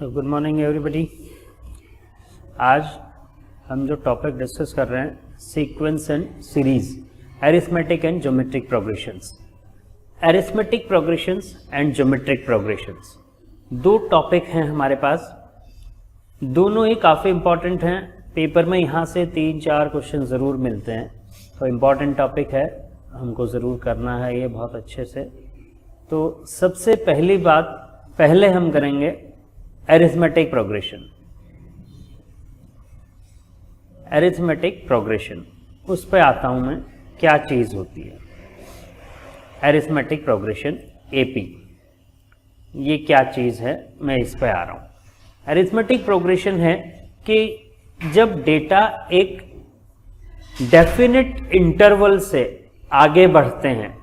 Good morning everybody. आज हम जो टॉपिक डिस्कस कर रहे हैं sequence and series, arithmetic and geometric progressions. Arithmetic progressions and geometric progressions दो टॉपिक हैं हमारे पास, दोनों ही काफ़ी इम्पॉर्टेंट हैं। पेपर में यहाँ से 3-4 क्वेश्चन ज़रूर मिलते हैं, तो इम्पॉर्टेंट टॉपिक है, हमको ज़रूर करना है ये बहुत अच्छे से। तो सबसे पहली बात पहले हम करेंगे अरिथमेटिक प्रोग्रेशन। अरिथमेटिक प्रोग्रेशन उस पर आता हूं मैं, क्या चीज़ होती है अरिथमेटिक प्रोग्रेशन एपी, ये क्या चीज़ है, मैं इस पर आ रहा हूं। अरिथमेटिक प्रोग्रेशन है कि जब डेटा एक डेफिनेट इंटरवल से आगे बढ़ते हैं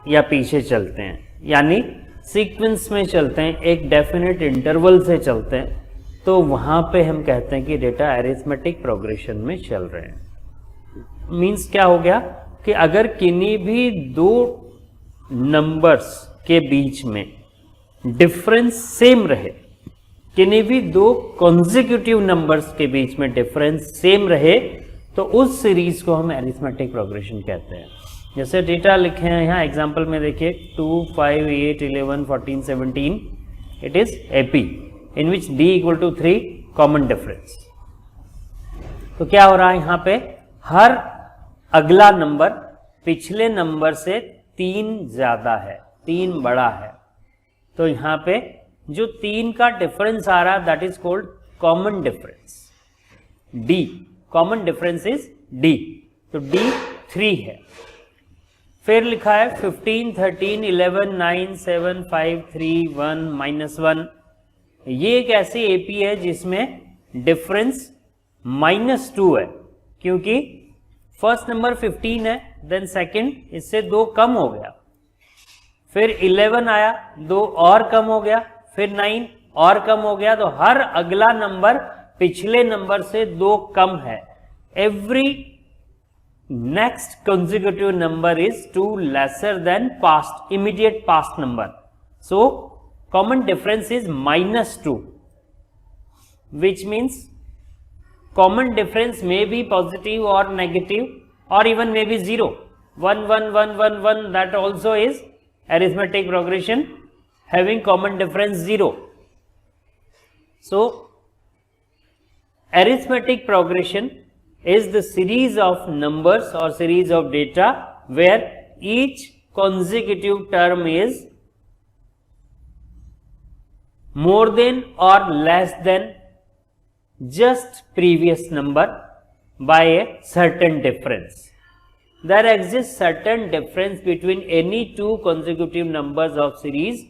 या पीछे चलते हैं, यानी सीक्वेंस में चलते हैं, एक डेफिनेट इंटरवल से चलते हैं, तो वहाँ पे हम कहते हैं कि डेटा अरिथमेटिक प्रोग्रेशन में चल रहे हैं। मीन्स क्या हो गया कि अगर किन्हीं भी दो नंबर्स के बीच में डिफरेंस सेम रहे, किन्हीं भी दो कॉन्जिक्यूटिव नंबर्स के बीच में डिफरेंस सेम रहे, तो उस सीरीज को हम अरिथमेटिक प्रोग्रेशन कहते हैं। जैसे डेटा लिखे हैं यहाँ एग्जाम्पल में, देखिए 2, 5, 8, 11, 14, 17, it is AP in which d equal to 3 common difference. तो क्या हो रहा है यहाँ पे, हर अगला नंबर पिछले नंबर से 3 ज्यादा है, 3 बड़ा है, तो यहाँ पे जो 3 का डिफरेंस आ रहा है that is called common difference, d common difference is d, तो d 3 है। फिर लिखा है 15, 13, 11, 9, 7, 5, 3, 1, -1। ये एक ऐसी एपी है जिसमें डिफरेंस -2 है, क्योंकि फर्स्ट नंबर 15 है, देन सेकंड इससे 2 कम हो गया, फिर 11 आया, 2 और कम हो गया, फिर 9 और कम हो गया, तो हर अगला नंबर पिछले नंबर से 2 कम है। Every next consecutive number is 2 lesser than immediate past number, so common difference is -2, which means common difference may be positive or negative or even may be 0, 1 1 1 1 1, that also is arithmetic progression having common difference 0. So arithmetic progression is the series of numbers or series of data where each consecutive term is more than or less than just previous number by a certain difference. There exists certain difference between any two consecutive numbers of series,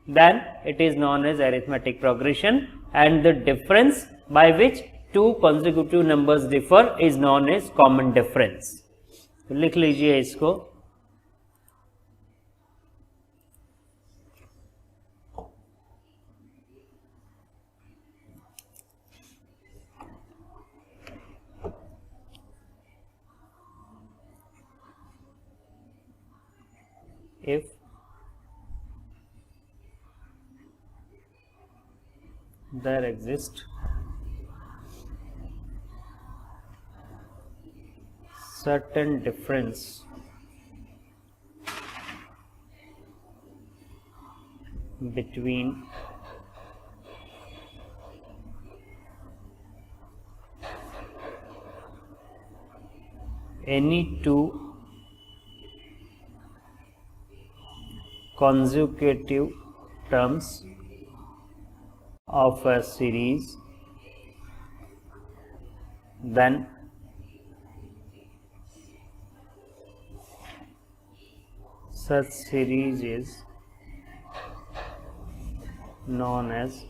then it is known as arithmetic progression, and the difference by which two consecutive numbers differ is known as common difference. तो लिख लीजिए इसको, if there exists certain difference between any two consecutive terms of a series, then such series is known as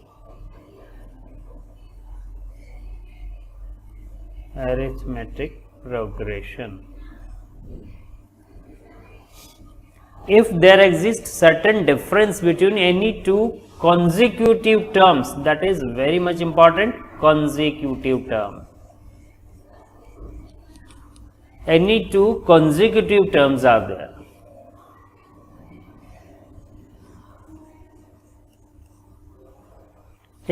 arithmetic progression. If there exists certain difference between any two consecutive terms, that is very much important, consecutive term, any two consecutive terms are there,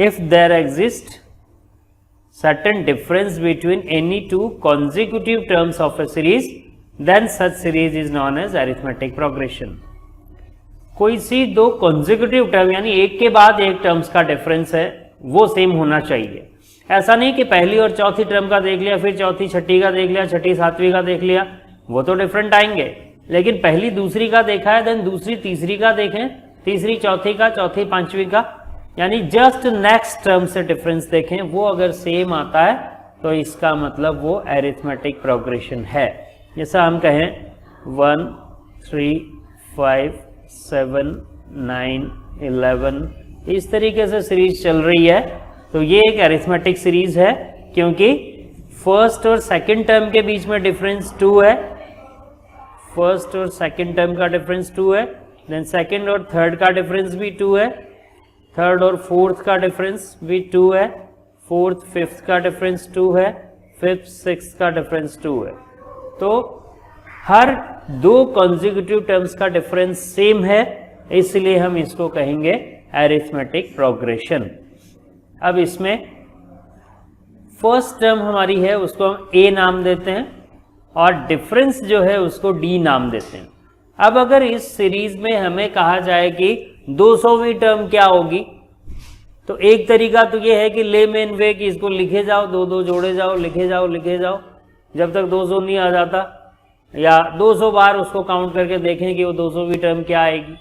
if there exist certain difference between any two consecutive terms of a series, then such series is known as arithmetic progression. कोई सी दो consecutive term यानी एक के बाद एक terms का difference है वो सेम होना चाहिए. ऐसा नहीं कि पहली और चौथी टर्म का देख लिया, फिर चौथी छठी का देख लिया, छठी सातवीं का देख लिया, वो तो डिफरेंट आएंगे. लेकिन पहली दूसरी का देखा है, देन दूसरी तीसरी का देखें, तीसरी चौथी का, चौथी पांचवी का, यानी जस्ट नेक्स्ट टर्म से डिफरेंस देखें, वो अगर सेम आता है तो इसका मतलब वो एरिथमेटिक प्रोग्रेशन है. जैसा हम कहें 1 3 5 7 9 11 इस तरीके से सीरीज चल रही है, तो ये एक एरिथमेटिक सीरीज है क्योंकि फर्स्ट और सेकंड टर्म के बीच में डिफरेंस 2 है. फर्स्ट और सेकंड टर्म का डिफरेंस 2 है, देन सेकंड और थर्ड का डिफरेंस भी 2 है, थर्ड और फोर्थ का डिफरेंस भी 2 है, फोर्थ फिफ्थ का डिफरेंस 2 है, फिफ्थ सिक्स्थ का डिफरेंस 2 है. तो हर दो कॉन्जिक्यूटिव टर्म्स का डिफरेंस सेम है, इसलिए हम इसको कहेंगे एरिथमेटिक प्रोग्रेशन. अब इसमें फर्स्ट टर्म हमारी है उसको हम ए नाम देते हैं और डिफरेंस जो है उसको डी नाम देते हैं. अब अगर इस सीरीज में हमें कहा जाए कि 200वीं टर्म क्या होगी, तो एक तरीका तो ये है कि ले मेन वे कि इसको लिखे जाओ, दो दो जोड़े जाओ, लिखे जाओ जब तक 200 नहीं आ जाता, या 200 बार उसको काउंट करके देखें कि वो 200वीं टर्म क्या आएगी.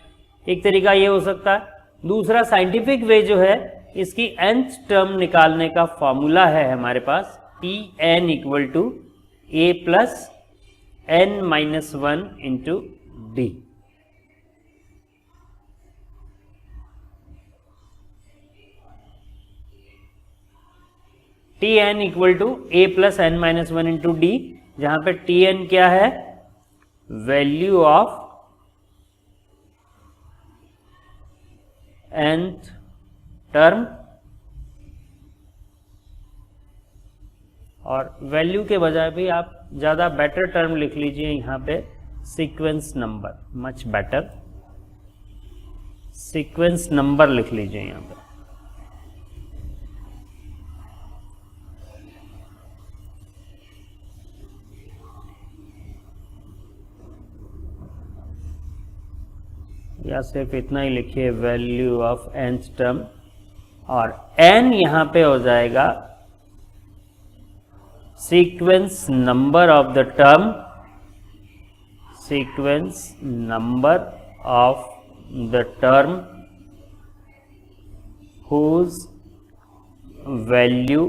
एक तरीका ये हो सकता है. दूसरा साइंटिफिक वे जो है इसकी nth टर्म निकालने का फॉर्मूला है हमारे पास, Tn equal to a plus n minus 1 into D. Tn equal to a plus n minus 1 into D, जहां पे Tn क्या है, वैल्यू ऑफ nth टर्म, और वैल्यू के बजाय भी आप ज्यादा बेटर टर्म लिख लीजिए यहां पे, sequence number, much better, sequence number लिख लीजिए यहां पे. या सिर्फ इतना ही लिखिए, वैल्यू ऑफ nth टर्म, और n यहां पे हो जाएगा sequence number of the term, sequence number of the term whose value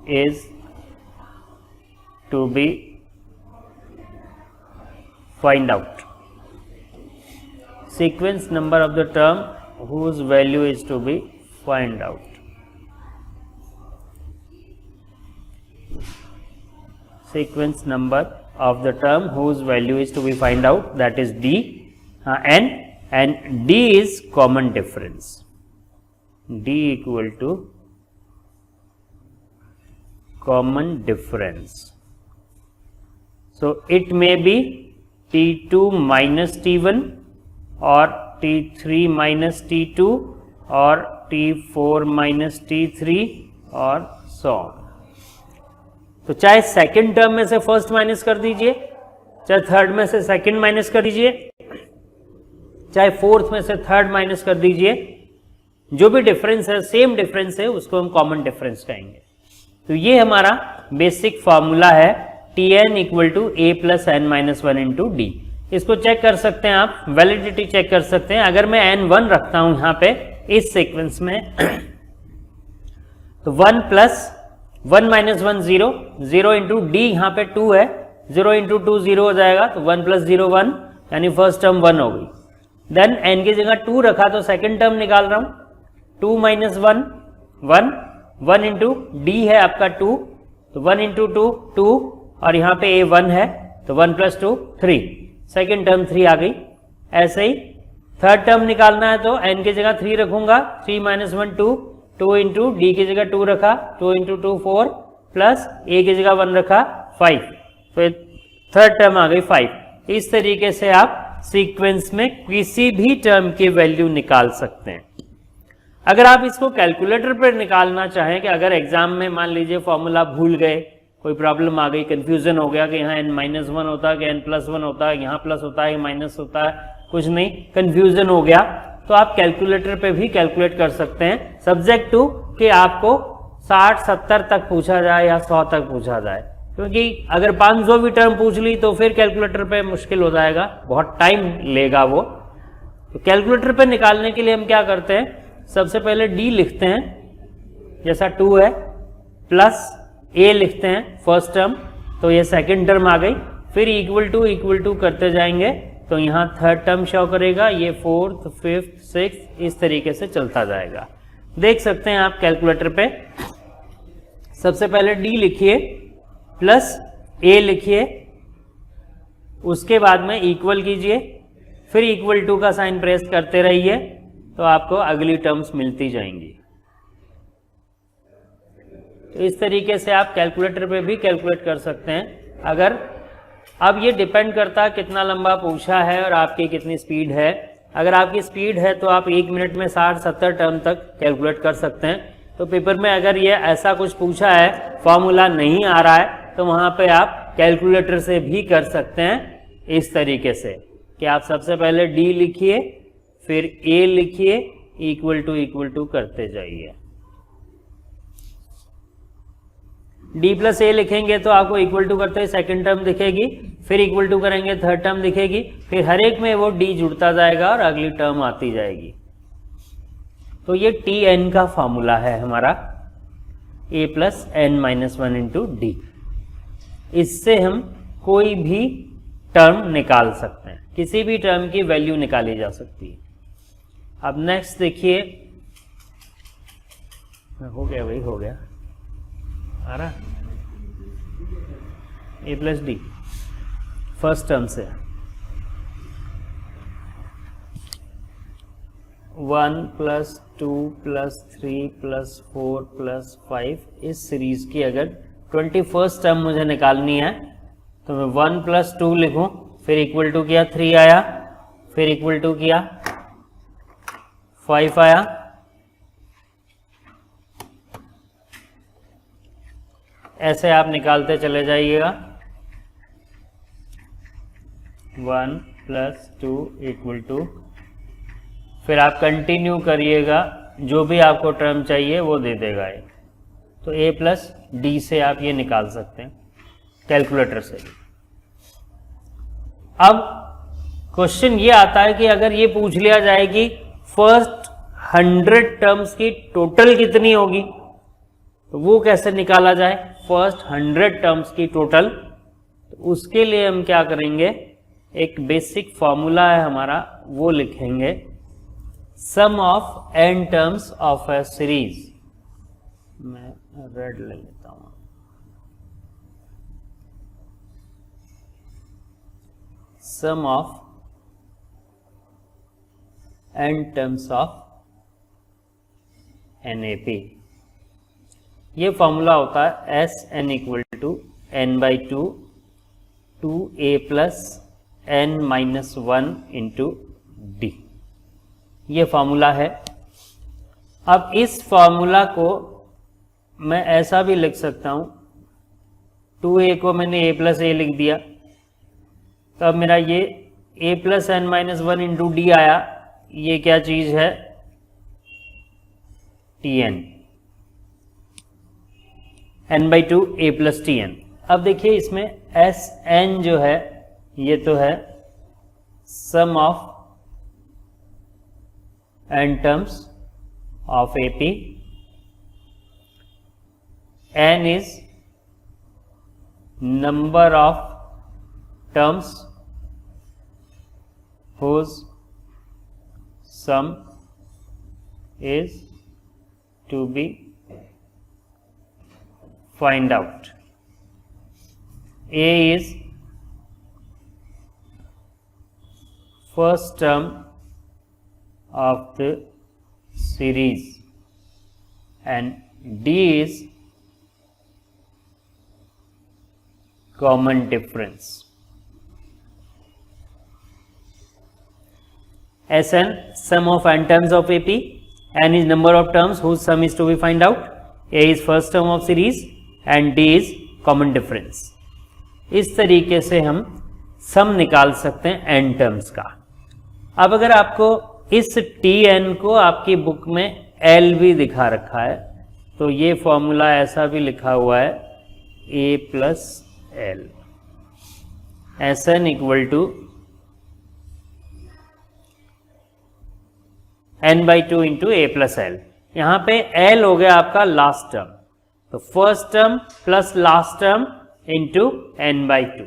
is to be find out. Sequence number of the term whose value is to be find out. Sequence number of the term whose value is to be find out, that is D, and D is common difference. D equal to common difference. So it may be T2 minus T1 और T3 minus T2 और T4 minus T3 और so on. तो चाहे second term में से first minus कर दीजिए, चाहे थर्ड में से सेकंड माइनस कर दीजिए, चाहे फोर्थ में से थर्ड माइनस कर दीजिए, जो भी डिफरेंस है, सेम डिफरेंस है, उसको हम कॉमन डिफरेंस कहेंगे. तो ये हमारा बेसिक फॉर्मूला है, Tn equal to a plus n minus 1 into D. इसको चेक कर सकते हैं आप, वैलिडिटी चेक कर सकते हैं. अगर मैं n1 रखता हूं यहां पे इस सीक्वेंस में, तो 1 प्लस 1 माइनस 1 0, 0 इंटू डी यहाँ पे 2 है, 0 इंटू 2 0 हो जाएगा, तो 1 प्लस 0 1, यानी फर्स्ट टर्म 1 हो गई. देन n की जगह 2 रखा तो सेकंड टर्म निकाल रहा हूं, 2 माइनस 1 1, 1 इंटू डी है आपका 2, तो 1 इंटू 2 2, और यहाँ पे a 1 है, तो 1 प्लस 2 3, सेकेंड टर्म 3 आ गई. ऐसे ही थर्ड टर्म निकालना है तो n की जगह 3 रखूंगा, 3 माइनस 1 2, 2 इंटू डी की जगह 2 रखा, 2 इंटू 2 4, प्लस a की जगह 1 रखा 5, तो थर्ड टर्म आ गई 5. इस तरीके से आप सीक्वेंस में किसी भी टर्म की वैल्यू निकाल सकते हैं. अगर आप इसको कैलकुलेटर पर निकालना चाहें कि अगर एग्जाम में मान लीजिए फॉर्मूला भूल गए, कोई प्रॉब्लम आ गई, कंफ्यूजन हो गया कि यहाँ n-1 होता है कि n+1 होता है, यहाँ प्लस होता है माइनस होता है, कुछ नहीं, कंफ्यूजन हो गया, तो आप कैलकुलेटर पे भी कैलकुलेट कर सकते हैं, सब्जेक्ट टू कि आपको 60-70 तक पूछा जाए या 100 तक पूछा जाए, क्योंकि अगर 500 भी टर्म पूछ ली तो फिर कैलकुलेटर पे मुश्किल हो जाएगा, बहुत टाइम लेगा वो। तो कैलकुलेटर पे निकालने के लिए हम क्या करते हैं, सबसे पहले d लिखते हैं, जैसा 2 है, प्लस a लिखते हैं फर्स्ट टर्म, तो ये सेकंड टर्म आ गई, फिर इक्वल टू करते जाएंगे, तो यहाँ थर्ड टर्म शो करेगा, ये फोर्थ, फिफ्थ, सिक्स्थ, इस तरीके से चलता जाएगा। देख सकते हैं आप कैलकुलेटर पे, सबसे पहले d लिखिए, प्लस a लिखिए, उसके बाद में इक्वल कीजिए, फिर इक्वल टू का साइन प्रेस करते रहिए, तो आपको अगली टर्म्स मिलती जाएंगी। तो इस तरीके से आप कैलकुलेटर पे भी कैलकुलेट कर सकते हैं। अगर अब ये डिपेंड करता है कितना लंबा पूछा है और आपकी कितनी स्पीड है। अगर आपकी स्पीड है तो आप 1 मिनट में 60-70 टर्म तक कैलकुलेट कर सकते हैं। तो पेपर में अगर ये ऐसा कुछ पूछा है, फॉर्मूला नहीं आ रहा है, तो वहाँ पे आप कैलकुलेटर से भी कर सकते हैं इस तरीके से कि आप सबसे पहले d लिखिए, फिर a लिखिए, इक्वल टू करते जाइए। d प्लस a लिखेंगे तो आपको इक्वल टू करते सेकंड टर्म दिखेगी, फिर इक्वल टू करेंगे थर्ड टर्म दिखेगी, फिर हर एक में वो d जुड़ता जाएगा और अगली टर्म आती जाएगी। तो ये tn का फॉर्मूला है हमारा, a plus n-1 into d। इससे हम कोई भी टर्म निकाल सकते हैं, किसी भी टर्म की वैल्यू निकाली जा सकती है। अब नेक्स्ट देखिए, हो गया भाई, हो गया, आ रहा, a plus D first term से 1 + 2 + 3 + 4 + 5, इस सीरीज की अगर 21st टर्म मुझे निकालनी है तो मैं 1 + 2 लिखूं, फिर इक्वल टू किया 3 आया, फिर इक्वल टू किया 5 आया, ऐसे आप निकालते चले जाइएगा। 1 + 2 = फिर आप कंटिन्यू करिएगा, जो भी आपको टर्म चाहिए वो दे देगा ये। तो a प्लस डी से आप ये निकाल सकते हैं कैलकुलेटर से। अब क्वेश्चन ये आता है कि अगर ये पूछ लिया जाए कि फर्स्ट 100 टर्म्स की टोटल कितनी होगी, तो वो कैसे निकाला जाए फर्स्ट 100 टर्म्स की टोटल। तो उसके लिए हम क्या करेंगे, एक बेसिक फॉर्मूला है हमारा, वो लिखेंगे, sum of n terms of a series. मैं रेड ले लेता हूं, sum of n terms of NAP। ये फॉर्मूला होता है Sn = n/2 2a + n-1 × d। ये फॉर्मूला है। अब इस फॉर्मूला को मैं ऐसा भी लिख सकता हूं, 2a को मैंने a + a लिख दिया, तो अब मेरा ये a + n-1 × d आया। ये क्या चीज है, Tn, n/2 a + Tn। अब देखिए इसमें Sn जो है ये तो है sum of n terms of AP, n is number of terms whose sum is to be find out. A is first term of the series and D is common difference. Sn sum of n terms of AP, n is number of terms whose sum is to be find out, a is first term of series and d is common difference. इस तरीके से हम सम निकाल सकते हैं n terms का. अब अगर आपको इस tn को आपकी बुक में l भी दिखा रखा है तो ये फॉर्मूला ऐसा भी लिखा हुआ है a plus l, Sn equal to n by two into a plus l. यहाँ पे l हो गया आपका लास्ट टर्म, तो first term plus last term into n by two,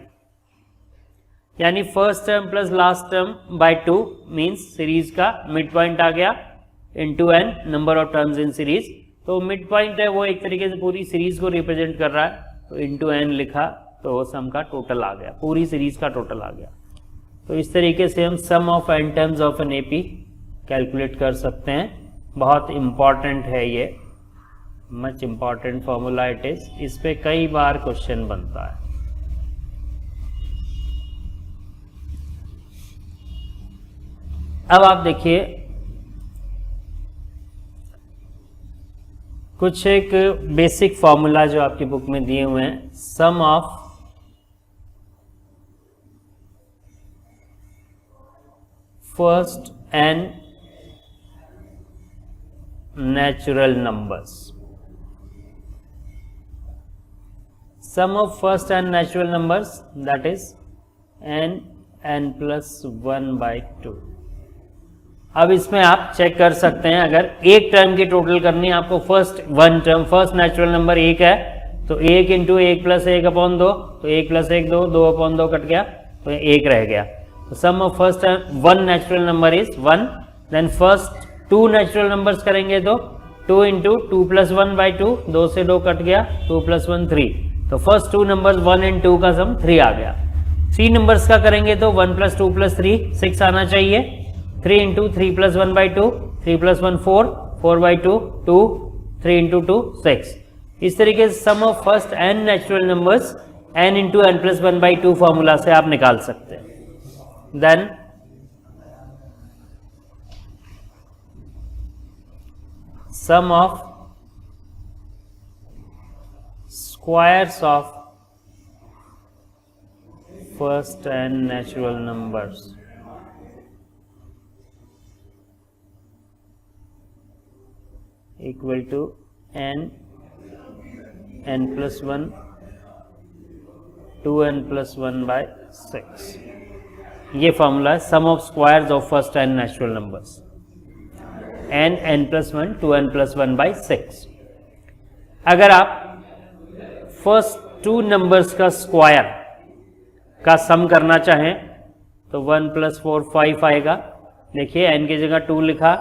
यानी first term plus last term by two means series का mid point आ गया into n number of terms in series. तो मिड पॉइंट है वो एक तरीके से पूरी सीरीज को रिप्रेजेंट कर रहा है, तो इंटू n लिखा तो सम का टोटल आ गया, पूरी सीरीज का टोटल आ गया. तो इस तरीके से हम sum of n terms of an AP calculate कर सकते हैं. बहुत इम्पॉर्टेंट है ये, much important formula it is. इस पे कई बार क्वेश्चन बनता है. अब आप देखिए कुछ एक बेसिक फॉर्मूला जो आपकी बुक में दिए हुए हैं. Sum of first n natural numbers. Sum of first n natural numbers, that is n plus 1 by 2. अब इसमें आप चेक कर सकते हैं, अगर एक टर्म की टोटल करनी है आपको, first one term first natural number एक है तो एक इंटू एक प्लस एक अपॉन दो, तो एक प्लस एक दो, दो अपॉन दो कट गया तो एक रह गया. तो sum of first one natural number is 1. Then first two natural numbers करेंगे तो 2 into two plus one by two, दो से दो कट गया, 2 प्लस 1 3. तो फर्स्ट टू नंबर्स 1 एंड 2 का सम 3 आ गया. 3 नंबर्स का करेंगे तो 1 प्लस 2 प्लस 3 6 आना चाहिए. 3 into 3 plus 1 by 2, 3 plus 1 4, 4 by 2 2, 3 into 2 6. इस तरीके से sum of first n natural numbers n into n plus 1 by 2 formula से आप निकाल सकते हैं. Then sum of squares of first n natural numbers equal to n plus 1 2n plus 1 by 6. ये formula है sum of squares of first n natural numbers, n plus 1 2n plus 1 by 6. अगर आप first two numbers का square का sum करना चाहें तो 1 plus 4 5 आएगा. देखिए n की जगह 2 लिखा,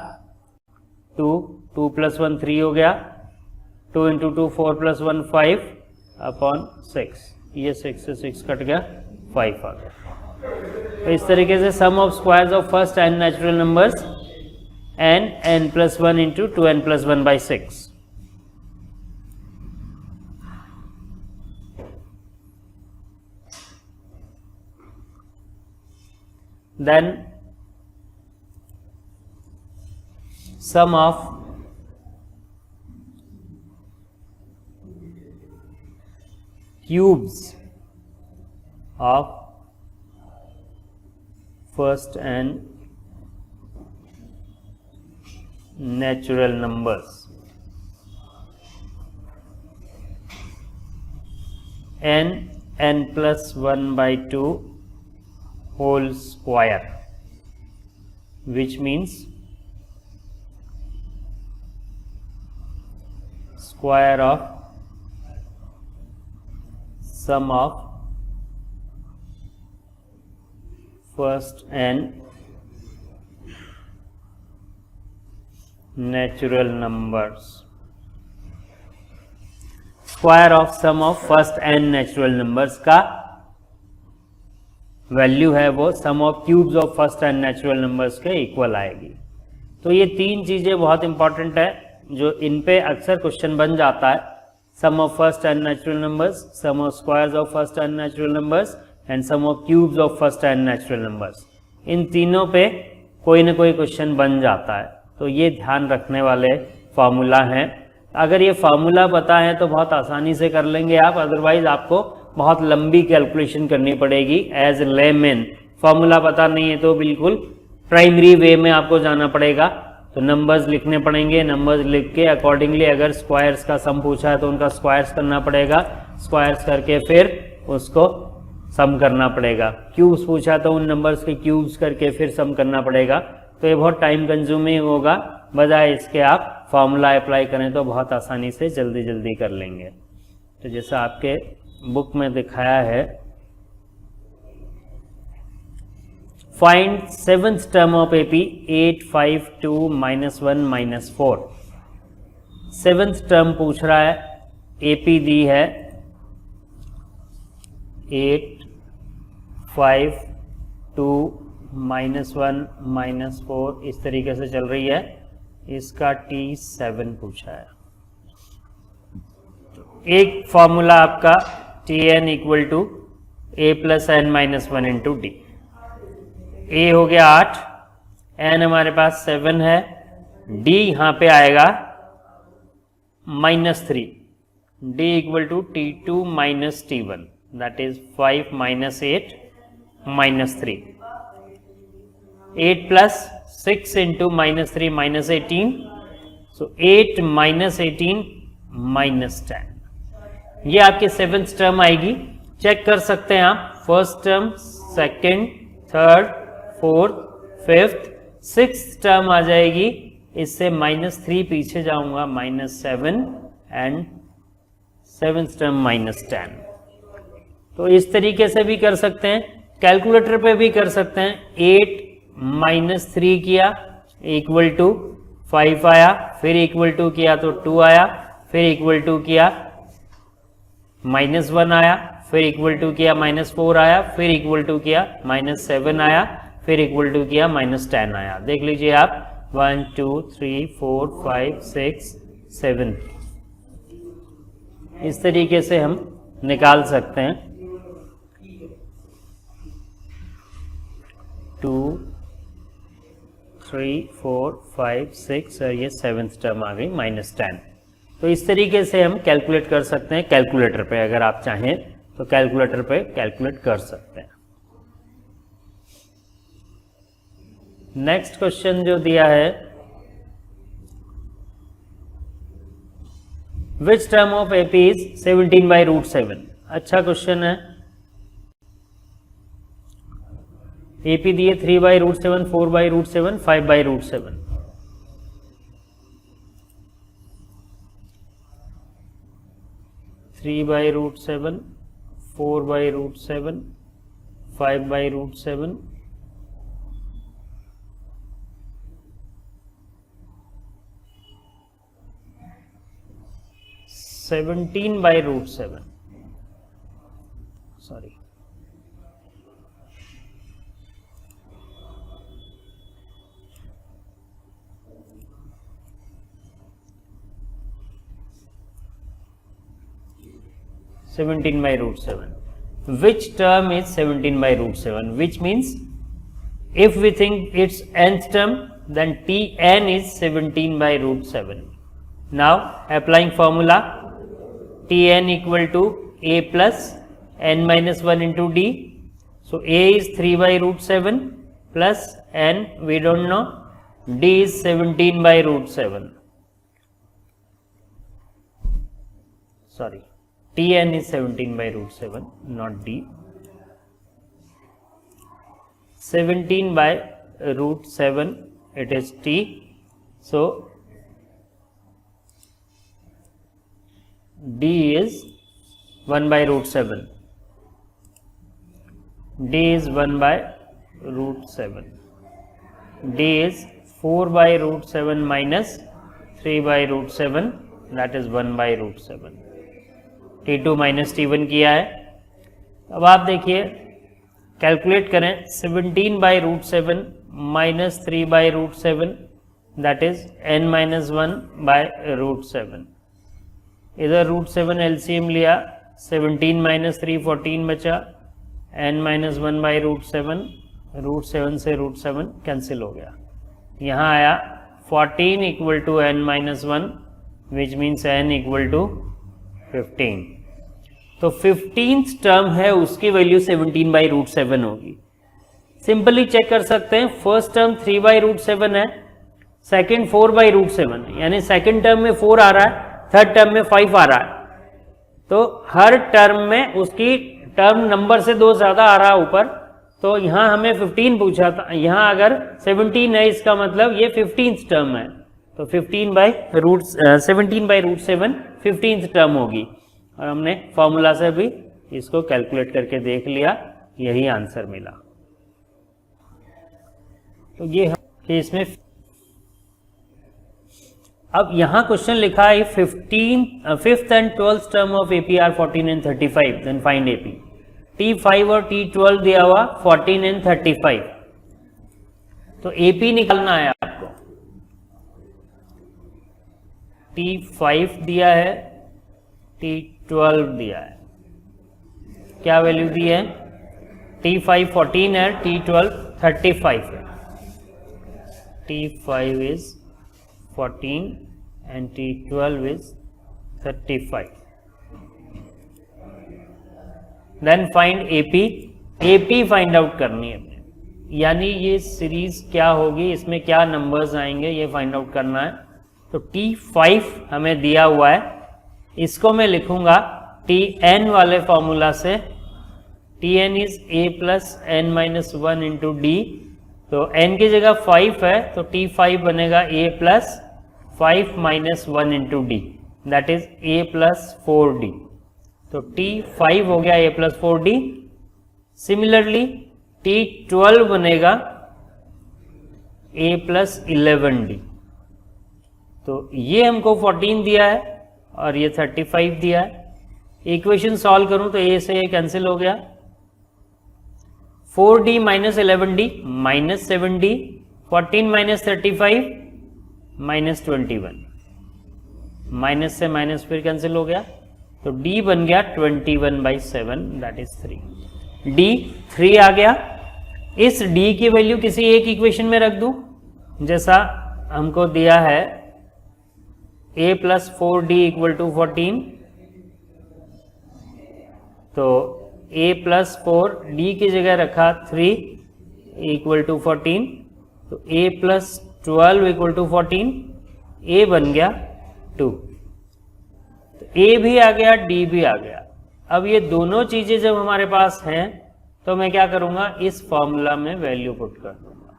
2 2 प्लस 1 3 हो गया, 2 इंटू 2 4 प्लस 1 5 अपॉन 6. ये 6 से 6 कट गया, 5 आ गया. तो इस तरीके से sum of squares of first n natural numbers n plus 1 into 2n plus 1 by 6. Then sum of cubes of first n natural numbers n plus 1 by 2 whole square, which means square of sum of first n natural numbers. Square of sum of first n natural numbers का value है वो sum of cubes of first n natural numbers के equal आएगी. तो ये तीन चीजें बहुत इंपॉर्टेंट है जो इन पे अक्सर क्वेश्चन बन जाता है. Sum of first n natural numbers, sum of squares of first n natural numbers and sum of cubes of first n natural numbers. इन तीनों पे कोई ना कोई क्वेश्चन बन जाता है. तो ये ध्यान रखने वाले फार्मूला हैं। अगर ये फार्मूला पता है तो बहुत आसानी से कर लेंगे आप, अदरवाइज आपको बहुत लंबी कैलकुलेशन करनी पड़ेगी एज लेमैन। फार्मूला पता नहीं है तो बिल्कुल प्राइमरी वे में आपको जाना पड़ेगा। तो नंबर्स लिखने पड़ेंगे, नंबर्स लिख के अकॉर्डिंगली अगर स्क्वायर्स का सम पूछा है तो उनका स्क्वायर्स करना पड़ेगा, स्क्वायर्स करके फिर उसको सम करना पड़ेगा। क्यूब्स पूछा तो उन नंबर्स के क्यूब्स करके फिर सम करना पड़ेगा। तो ये बहुत टाइम कंज्यूमिंग होगा, बजाय इसके आप फार्मूला अप्लाई करें तो बहुत आसानी से जल्दी जल्दी कर लेंगे। तो जैसा आपके बुक में दिखाया है, find seventh term of AP 8, 5, 2, -1, -4। Seventh term पूछ रहा है, एपी दी है 8, 5, 2, -1, -4 इस तरीके से चल रही है। इसका T7 पूछा है। एक फॉर्मूला आपका Tn equal to a + n-1 into D. a हो गया 8, n हमारे पास 7 है, d यहां पे आएगा -3, d equal to T2 - T1 that is 5 - 8 -3। 8 + 6 into -3 -18, so 8 - 18 -10। ये आपकी सेवंथ टर्म आएगी। चेक कर सकते हैं आप, first term, second, third, fourth, fifth, sixth term आ जाएगी। इससे -3 पीछे जाऊंगा, -7 एंड सेवंथ टर्म -10। तो इस तरीके से भी कर सकते हैं, कैलकुलेटर पे भी कर सकते हैं। 8 - 3 किया इक्वल टू 5 आया, फिर इक्वल टू किया तो 2 आया, फिर इक्वल टू किया -1 आया, फिर इक्वल टू किया -4 आया, फिर इक्वल टू किया -7 आया, फिर इक्वल टू किया -10 आया। देख लीजिए आप, 1 2 3 4 5 6 7 इस तरीके से हम निकाल सकते हैं। 2 3 4 5 6 और ये सेवंथ टर्म आ गई -10। तो इस तरीके से हम कैलकुलेट कर सकते हैं कैलकुलेटर पे। अगर आप चाहें तो कैलकुलेटर पे कैलकुलेट कर सकते हैं। नेक्स्ट क्वेश्चन जो दिया है, which term of AP is 17/√7। अच्छा क्वेश्चन है। एपी दिए 3/√7, 4/√7, 5/√7। Three by root 7, 4/√7, 5/√7, 17/√7, sorry, (17/√7). Which term is 17/√7? Which means if we think its nth term, then Tn is 17/√7. Now applying formula, Tn equal to a plus n-1 into d. So a is 3/√7 plus n we don't know, d is 17/√7. Sorry, Tn is 17/√7, not d. 17/√7 it is t. So d is 1/√7. d is 1/√7. d is 4/√7 minus 3/√7, that is 1/√7. T2 minus T1 किया है। अब आप देखिए, calculate करें, 17/√7 minus 3/√7, that is n-1/√7। इधर √7 LCM लिया, 17 minus 3 14 बचा, n-1/√7, √7 से √7 कैंसिल हो गया। यहाँ आया 14 equal to n minus 1 which means n equal to 15। तो 15th टर्म है उसकी वैल्यू 17 बाई रूट 7 होगी। सिंपली चेक कर सकते हैं, फर्स्ट टर्म 3 बाई रूट 7 है, सेकेंड 4 बाई रूट 7 है, यानी सेकेंड टर्म में 4 आ रहा है, थर्ड टर्म में 5 आ रहा है। तो हर टर्म में उसकी टर्म नंबर से 2 ज्यादा आ रहा है ऊपर, तो यहां हमें 15 पूछा था, यहां अगर 17 है इसका मतलब ये 15th टर्म है, तो 17 बाई रूट 7 15th टर्म होगी। और हमने फॉर्मूला से भी इसको कैलकुलेट करके देख लिया, यही आंसर मिला। तो ये कि इसमें अब यहां क्वेश्चन लिखा है 5th and 12th term of AP are 14 and 35, then find AP. T5 और T12 दिया हुआ 14 एंड 35, तो एपी निकालना है आपको। T5 दिया है, T12 दिया है, क्या वैल्यू दी है? T5 14 है, T12 35 है। T5 is 14 and T12 is 35। Then find AP. AP find out करनी है, यानी ये सीरीज क्या होगी, इसमें क्या नंबर्स आएंगे, ये फाइंड आउट करना है। तो T5 हमें दिया हुआ है, इसको मैं लिखूंगा Tn वाले फॉर्मूला से। Tn is a plus n minus 1 into D, तो n की जगह 5 है, तो T5 बनेगा a plus 5 minus 1 into D, that is a plus 4d। तो T5 हो गया a plus 4d। Similarly T12 बनेगा a प्लस 11d। तो ये हमको 14 दिया है और ये 35 दिया है। इक्वेशन सॉल्व करूं तो a से ये कैंसिल हो गया, 4d minus 11d minus 7d, 14 minus 35 minus 21, minus से माइनस फिर कैंसिल हो गया, तो d बन गया 21/7, दैट इज 3। d 3 आ गया। इस d की वैल्यू किसी एक इक्वेशन में रख दूं, जैसा हमको दिया है a plus 4d equal to 14, तो a प्लस 4d की जगह रखा 3 इक्वल टू 14, तो a plus 12 equal to 14, a बन गया 2। तो a भी आ गया, d भी आ गया। अब ये दोनों चीजें जब हमारे पास हैं तो मैं क्या करूंगा, इस फॉर्मूला में वैल्यू पुट कर दूंगा।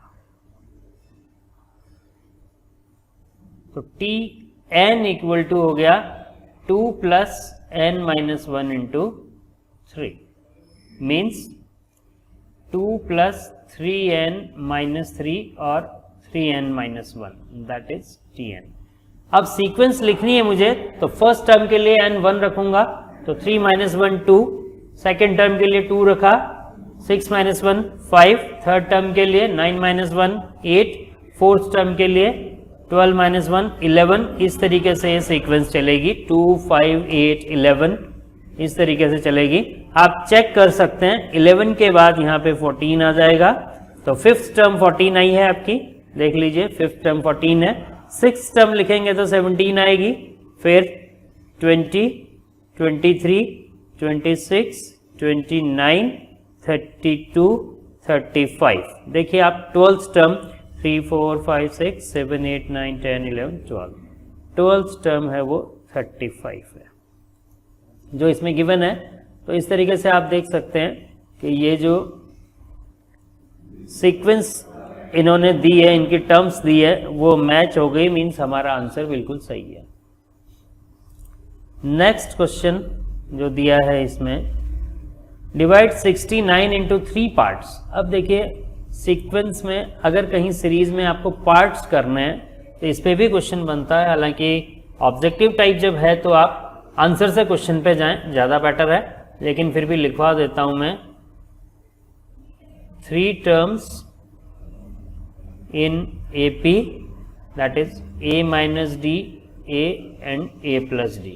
तो Tn इक्वल टू हो गया 2 plus n minus 1 into 3, means 2 plus 3n minus 3 और 3n minus 1, that is Tn। अब सीक्वेंस लिखनी है मुझे, तो फर्स्ट टर्म के लिए n 1 रखूंगा, तो 3 माइनस 1 2, सेकेंड टर्म के लिए 2 रखा, 6 माइनस 1 5, थर्ड टर्म के लिए 9 माइनस 1 8, फोर्थ टर्म के लिए 12 माइनस 1 11। इस तरीके से ये सीक्वेंस चलेगी, 2 5 8 11 इस तरीके से चलेगी। आप चेक कर सकते हैं 11 के बाद यहाँ पे 14 आ जाएगा, तो फिफ्थ टर्म 14 आई है आपकी, देख लीजिए फिफ्थ टर्म 14 है। सिक्स टर्म लिखेंगे तो 17 आएगी, फिर 20 23 26 29 32 35। देखिए आप 12th टर्म 3 4 5 6 7 8 9 10 11 12, 12th टर्म है वो 35 है जो इसमें गिवन है। तो इस तरीके से आप देख सकते हैं कि ये जो सीक्वेंस इन्होंने दी है, इनकी टर्म्स दी है, वो मैच हो गई, मीन्स हमारा आंसर बिल्कुल सही है। नेक्स्ट क्वेश्चन जो दिया है इसमें, डिवाइड 69 इंटू 3 पार्ट्स। अब देखिए सीक्वेंस में अगर कहीं सीरीज में आपको पार्ट्स करने हैं तो इस पे भी क्वेश्चन बनता है। हालांकि ऑब्जेक्टिव टाइप जब है तो आप आंसर से क्वेश्चन पे जाएं, ज़्यादा बेटर है, लेकिन फिर भी लिखवा देता हूं मैं। 3 terms in AP, that is A minus D, A and A plus D.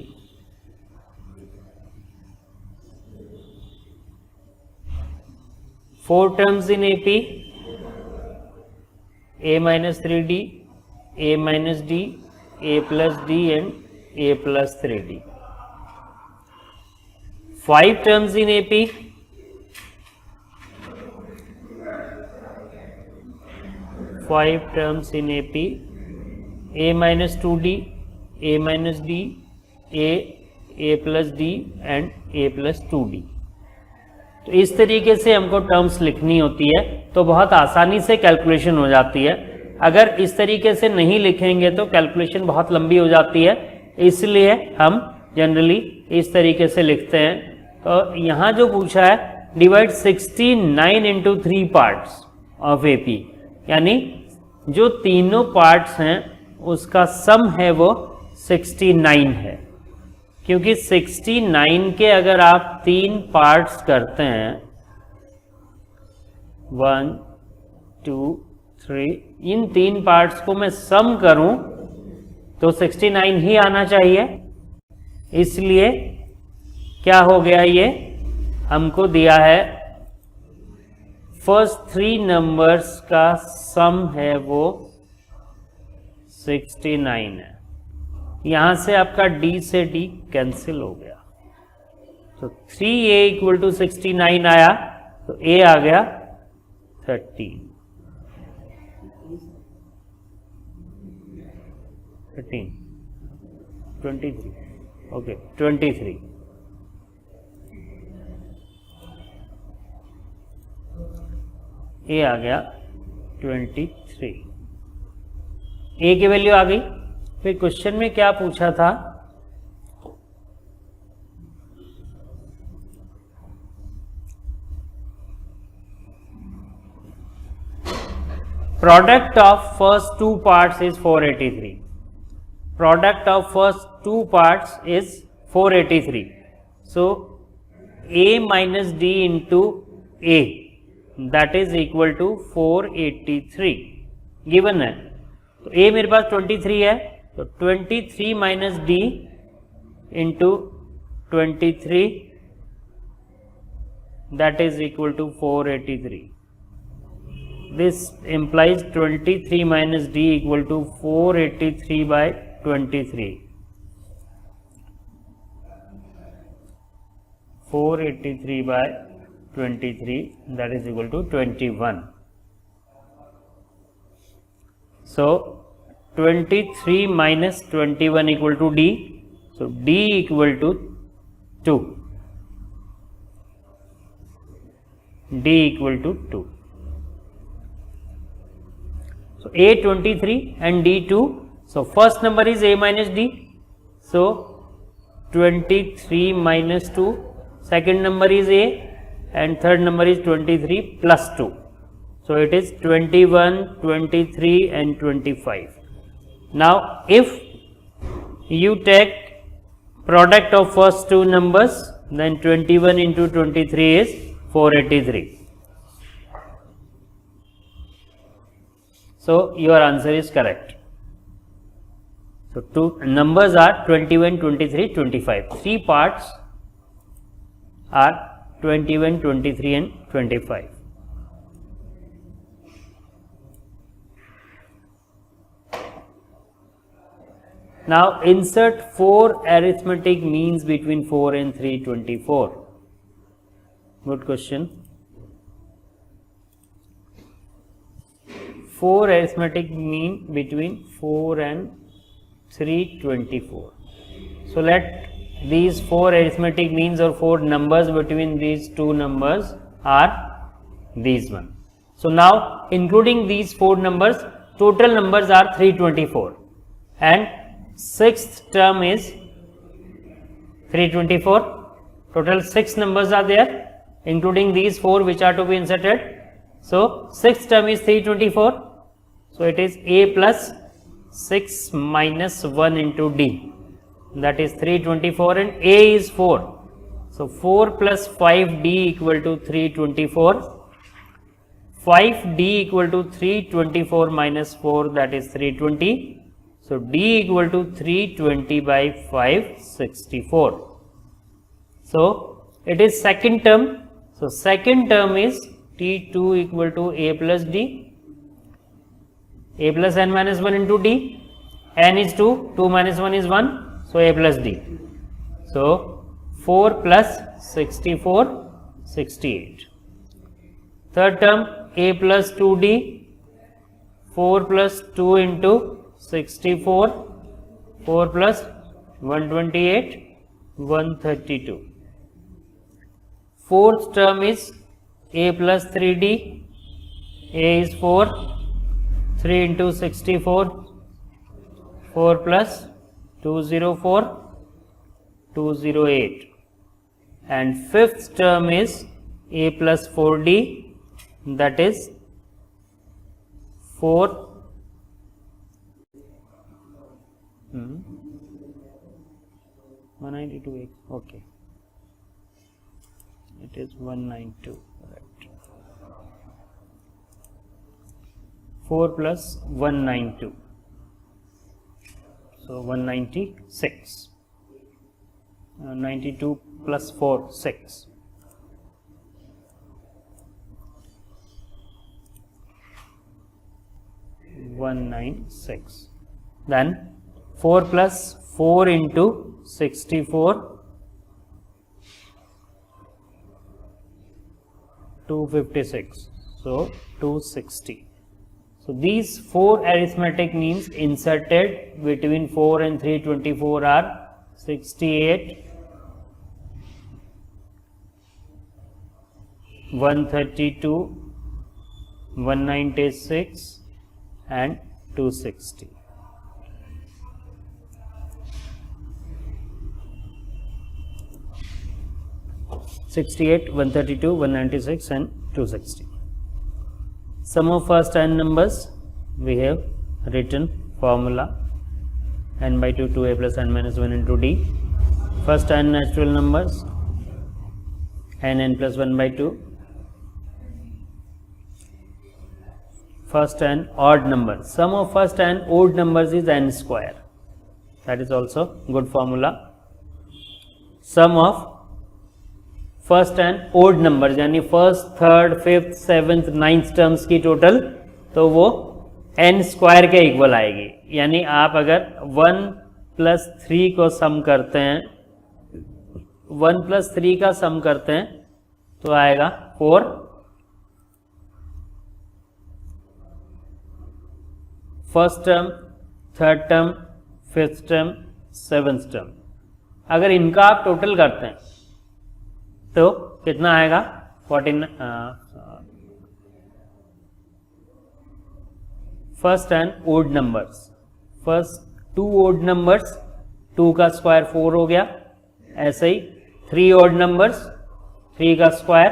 Four terms in AP, A minus 3D, a minus d, a plus d and a plus 3d. 5 terms in AP. 5 terms in AP. A minus 2d, a minus d, a plus d and a plus 2d. तो इस तरीके से हमको terms लिखनी होती है, तो बहुत आसानी से कैलकुलेशन हो जाती है. अगर इस तरीके से नहीं लिखेंगे तो कैलकुलेशन बहुत लंबी हो जाती है, इसलिए हम जनरली इस तरीके से लिखते हैं. तो यहाँ जो पूछा है, divide 69 into 3 parts of AP, यानी जो तीनों पार्ट्स हैं उसका सम है वो 69 है. क्योंकि 69 के अगर आप 3 पार्ट्स करते हैं, 1 2 3, इन 3 पार्ट्स को मैं सम करूं तो 69 ही आना चाहिए. इसलिए क्या हो गया, ये हमको दिया है फर्स्ट 3 नंबर्स का सम है वो 69 है. यहां से आपका d से d कैंसिल हो गया, तो 3a इक्वल टू 69 आया, तो a आ गया 13, 23, ओके 23. a आ गया 23. a की वैल्यू आ गई. फिर क्वेश्चन में क्या पूछा था, product of first 2 parts is 483. Product of first 2 parts is 483. So a minus d into a, that is equal to 483 given है. तो a मेरे पास 23 है, तो 23 minus d into 23, that is equal to 483. This implies 23 minus d equal to 483 by 23. 483 by 23, that is equal to 21. So 23 minus 21 equal to d. So d equal to 2. D equal to 2. So a 23 and d 2. So first number is a minus d. So 23 minus 2. Second number is a, and third number is 23 plus 2. So it is 21, 23 and 25. Now if you take product of first 2 numbers, then 21 into 23 is 483. So your answer is correct. So two numbers are 21, 23, 25. 3 parts are 21, 23 and 25. Now insert 4 arithmetic means between 4 and 324. Good question. 4 arithmetic mean between 4 and 324. So let these 4 arithmetic means or 4 numbers between these 2 numbers are these one. So now including these 4 numbers, total numbers are 324 and 6th term is 324. Total 6 numbers are there, including these 4 which are to be inserted. So 6th term is 324. So it is a plus 6 minus 1 into d, that is 324, and a is 4. So 4 plus 5d equal to 324. 5d equal to 324 minus 4, that is 320. So d equal to 320 by 564. So it is second term. So second term is t2 equal to a plus d. a plus n minus 1 into d, n is 2, 2 minus 1 is 1, so a plus d. So 4 plus 64, 68. Third term, a plus 2d, 4 plus 2 into 64, 4 plus 128, 132. Fourth term is a plus 3d, a is 4, 3 into 64, 4 plus 204, 208. And fifth term is a plus 4d, that is 4 192, okay, it is 192, right. 4 plus 192, so 196. 92 plus 4, 6. Then 4 plus 4 into 64, 256, so 260. So these four arithmetic means inserted between 4 and 324 are 68, 132, 196 and 260. (68), 132, 196 and 260. Sum of first n numbers, we have written formula n by 2, 2a plus n minus 1 into d. First n natural numbers, n plus 1 by 2. First n odd numbers. Sum of first n odd numbers is n square. That is also good formula. Sum of first and odd number यानी first, third, fifth, seventh, ninth terms की total, तो वो n square के equal आएगी. यानी आप अगर 1 plus 3 को सम करते हैं, 1 प्लस 3 का सम करते हैं तो आएगा 4. First term, third term, fifth term, seventh term, अगर इनका आप टोटल करते हैं तो कितना आएगा? 14. First and odd numbers. First 2 odd numbers, 2 का स्क्वायर 4 हो गया. ऐसे ही 3 ओड नंबर्स, 3 का स्क्वायर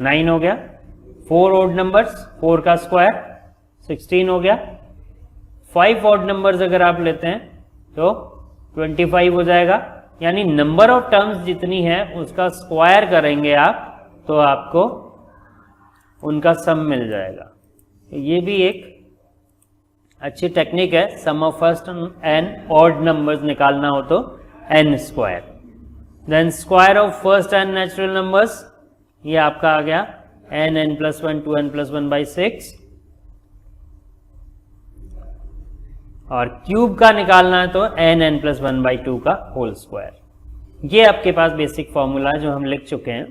9 हो गया. 4 ओड नंबर्स, 4 का स्क्वायर 16 हो गया. 5 ओड नंबर्स अगर आप लेते हैं तो 25 हो जाएगा. यानी नंबर ऑफ टर्म्स जितनी है उसका स्क्वायर करेंगे आप तो आपको उनका सम मिल जाएगा. ये भी एक अच्छी टेक्निक है. Sum of first n odd numbers निकालना हो तो n square. Then square of first n natural numbers, ये आपका आ गया n plus 1, 2n plus 1 by 6. और क्यूब का निकालना है तो n plus 1 by 2 का होल स्क्वायर. ये आपके पास बेसिक फॉर्मूला जो हम लिख चुके हैं.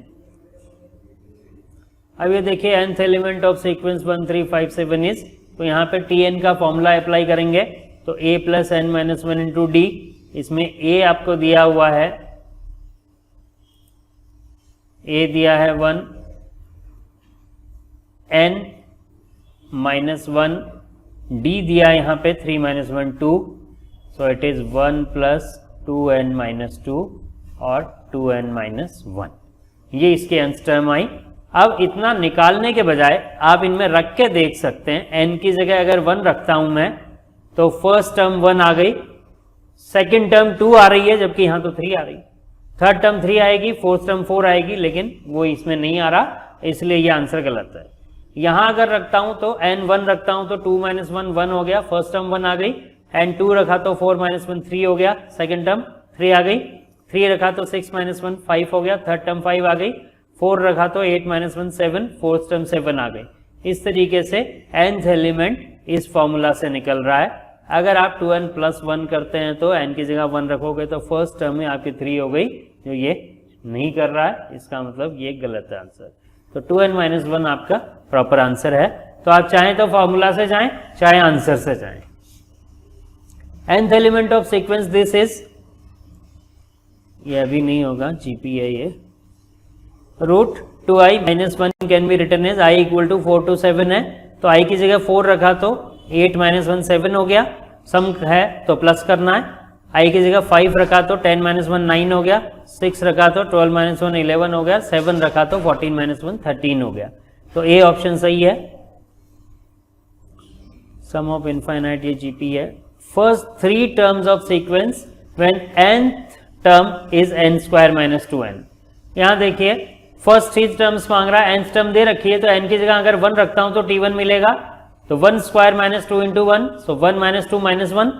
अब ये देखिए nth element of sequence 1 3 5 7 is, तो यहाँ पे tn का फॉर्मूला अप्लाई करेंगे तो a plus n minus 1 into d. इसमें a आपको दिया हुआ है, a दिया है 1, n minus 1, d दिया यहाँ पे 3 minus 1 2, so it is 1 plus 2n minus 2 और 2n minus 1. ये इसके अंश टर्म आई. अब इतना निकालने के बजाय आप इनमें रख के देख सकते हैं. n की जगह अगर 1 रखता हूं मैं तो फर्स्ट टर्म 1 आ गई, सेकेंड टर्म 2 आ रही है जबकि यहां तो 3 आ रही, थर्ड टर्म 3 आएगी, फोर्थ टर्म 4 आएगी, लेकिन वो इसमें नहीं आ रहा, इसलिए ये आंसर गलत है. यहां अगर रखता हूं तो n 1 रखता हूं तो 2 minus 1 1 हो गया, फर्स्ट टर्म 1 आ गई. n 2 रखा तो 4 minus 1 3 हो गया, सेकेंड टर्म 3 आ गई. 3 रखा तो 6 minus 1 5 हो गया, थर्ड टर्म 5 आ गई. 4 रखा तो 8 minus 1 7, फोर्थ टर्म 7 आ गई. इस तरीके से nth एलिमेंट इस फॉर्मूला से निकल रहा है। अगर आप 2n + 1 करते हैं तो n की जगह 1 रखोगे तो फर्स्ट टर्म में आपकी 3 हो गई, जो ये नहीं कर रहा है, इसका मतलब ये गलत है आंसर। तो 2n - 1 आपका प्रॉपर आंसर है। तो आप चाहें तो फॉर्मूला से जाएं, चाहे आंसर से जाएं। nth element of sequence this is, ये अभी नहीं होगा, जीपी है ये, √2i - 1 can be written as i = 4 to 7 है, तो i की जगह 4 रखा तो 8 - 1 7 हो गया, सम है तो प्लस करना है। i की जगह 5 रखा तो 10 - 1 9 हो गया, 6 रखा तो 12 - 1 11 हो गया, 7 रखा तो 14 - 1 13 हो गया। तो ए ऑप्शन सही है। सम ऑफ इनफाइनाइट ये जीपी है। First 3 terms of sequence when nth term is n² - 2n। यहां देखिए फर्स्ट 3 टर्म्स मांग रहा है, nth टर्म दे रखी है, तो n की जगह अगर 1 रखता हूं तो t1 मिलेगा, तो 1² - 2 × 1, सो 1 - 2 - 1,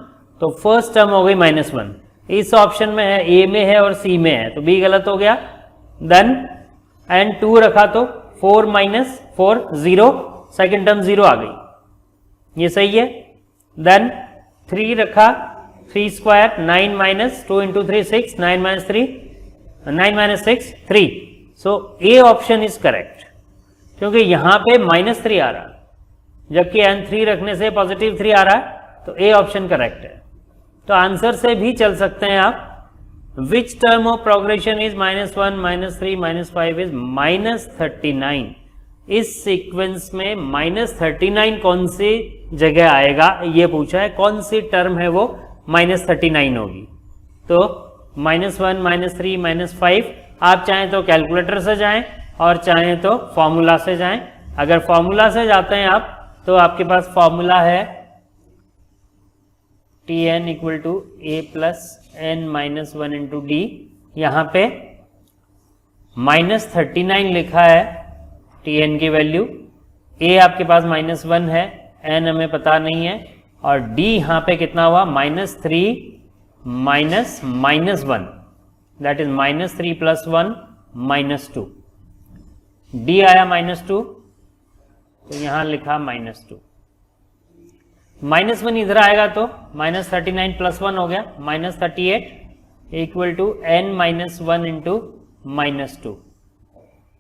तो फर्स्ट टर्म हो गई -1। इस ऑप्शन में है, ए में है और सी में है, तो बी गलत हो गया। देन एंड 2 रखा तो 4 - 4 0, सेकेंड टर्म 0 आ गई, ये सही है। देन 3 रखा, 3² 9 - 2 × 3 6, 9 - 6 3, सो ए ऑप्शन इज करेक्ट, क्योंकि यहां पे -3 आ रहा है, जबकि n3 रखने से +3 आ रहा है, तो ए ऑप्शन करेक्ट है। तो आंसर से भी चल सकते हैं आप। विच term of progression is -1 -3 -5 is -39। इस सीक्वेंस में -39 कौन सी जगह आएगा ये पूछा है, कौन सी टर्म है वो -39 होगी। तो -1 -3 -5, आप चाहें तो कैलकुलेटर से जाएं और चाहें तो फॉर्मूला से जाएं। अगर फॉर्मूला से जाते हैं आप तो आपके पास फॉर्मूला है Tn = a + n - 1 × d। यहाँ पे -39 लिखा है Tn की वैल्यू, a आपके पास -1 है, n हमें पता नहीं है, और d यहाँ पे कितना हुआ -3 - -1, दैट इज -3 + 1 -2, d आया -2, तो यहाँ लिखा -2, -1 इधर आएगा तो -39 + 1 हो गया, -38 = n - 1 × -2।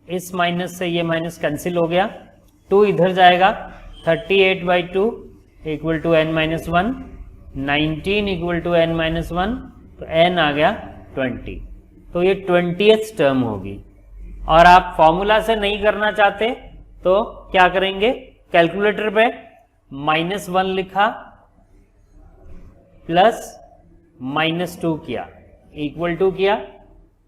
इस माइनस से ये माइनस कैंसिल हो गया, 2 इधर जाएगा, 38/2 = n - 1, 19 = n - 1, तो n आ गया 20, तो ये 20th टर्म होगी। और आप फॉर्मूला से नहीं करना चाहते तो क्या करेंगे, कैलकुलेटर पे -1 लिखा प्लस -2 किया, इक्वल टू किया,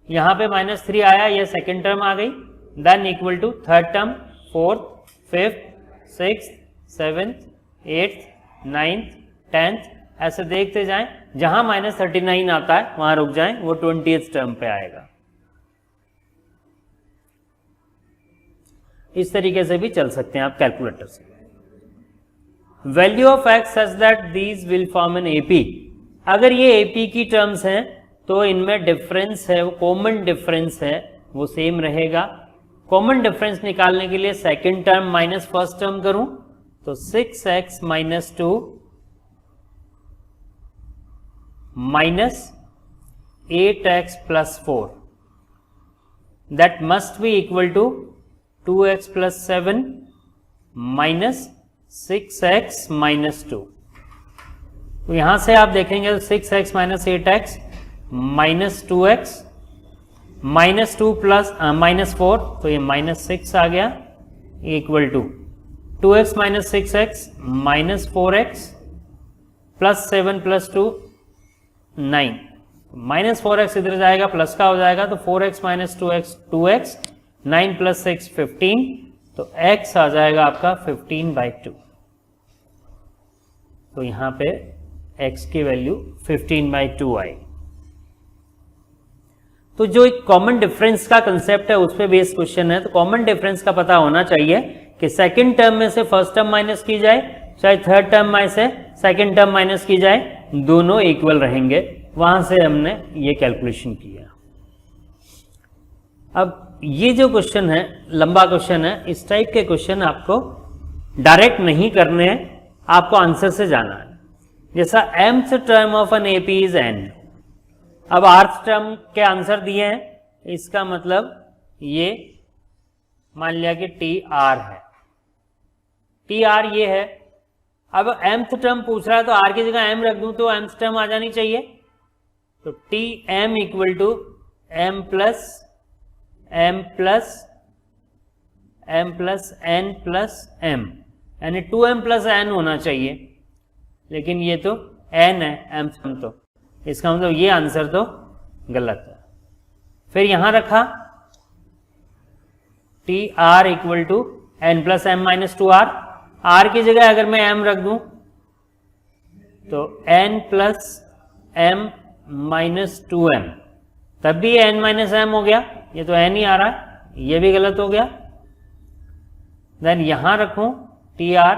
यहां पे -3 आया, ये सेकेंड टर्म आ गई, then equal to third term, 4th 5th 6th 7th 8th 9th 10th, ऐसे देखते जाएं, जहां -39 आता है वहां रुक जाएं, वो 20th टर्म पे आएगा। इस तरीके से भी चल सकते हैं आप कैलकुलेटर से। Value of x such that these will form an AP। अगर ये AP की टर्म्स हैं तो इनमें डिफरेंस है, वो कॉमन डिफरेंस है, वो सेम रहेगा। कॉमन डिफरेंस निकालने के लिए second term minus first term करूं तो 6x - 2 minus 8x + 4, that must be equal to 2x + 7 minus 6x - 2। तो यहां से आप देखेंगे 6x - 8x माइनस 2x -2 + -4, तो ये -6 आ गया, equal to 2x - 6x -4x + 7 + 2 9, -4x इधर जाएगा, प्लस का हो जाएगा, तो 4x - 2x 2x, 9 + 6 15, तो x आ जाएगा आपका 15/2। तो यहां पे x की वैल्यू 15/2 आई। तो जो एक कॉमन डिफरेंस का कंसेप्ट है उस पे बेस्ड क्वेश्चन है, तो कॉमन डिफरेंस का पता होना चाहिए कि सेकंड टर्म में से फर्स्ट टर्म माइनस की जाए, चाहे थर्ड टर्म में से सेकंड टर्म माइनस की जाए, दोनों इक्वल रहेंगे। वहां से हमने ये कैलकुलेशन किया। अब ये जो क्वेश्चन है, लंबा क्वेश्चन है, इस टाइप के क्वेश्चन आपको डायरेक्ट नहीं करने हैं, आपको आंसर से जाना है। जैसा mth term of an AP is n, अब rth टर्म के आंसर दिए हैं, इसका मतलब ये मान लिया कि टी आर है, टी आर ये है। अब mth टर्म पूछ रहा है तो r की जगह m रख दूं तो mth टर्म आ जानी चाहिए, तो T M equal to m plus N plus m, यानी 2m प्लस n होना चाहिए, लेकिन ये तो n है m, तो इसका मतलब ये आंसर तो गलत है। फिर यहां रखा T R equal to N plus M minus 2r, r की जगह अगर मैं m रख दूं तो n plus m minus 2m, तब भी n माइनस m हो गया, ये तो n ही आ रहा है, ये भी गलत हो गया। देन यहां रखूं टी आर,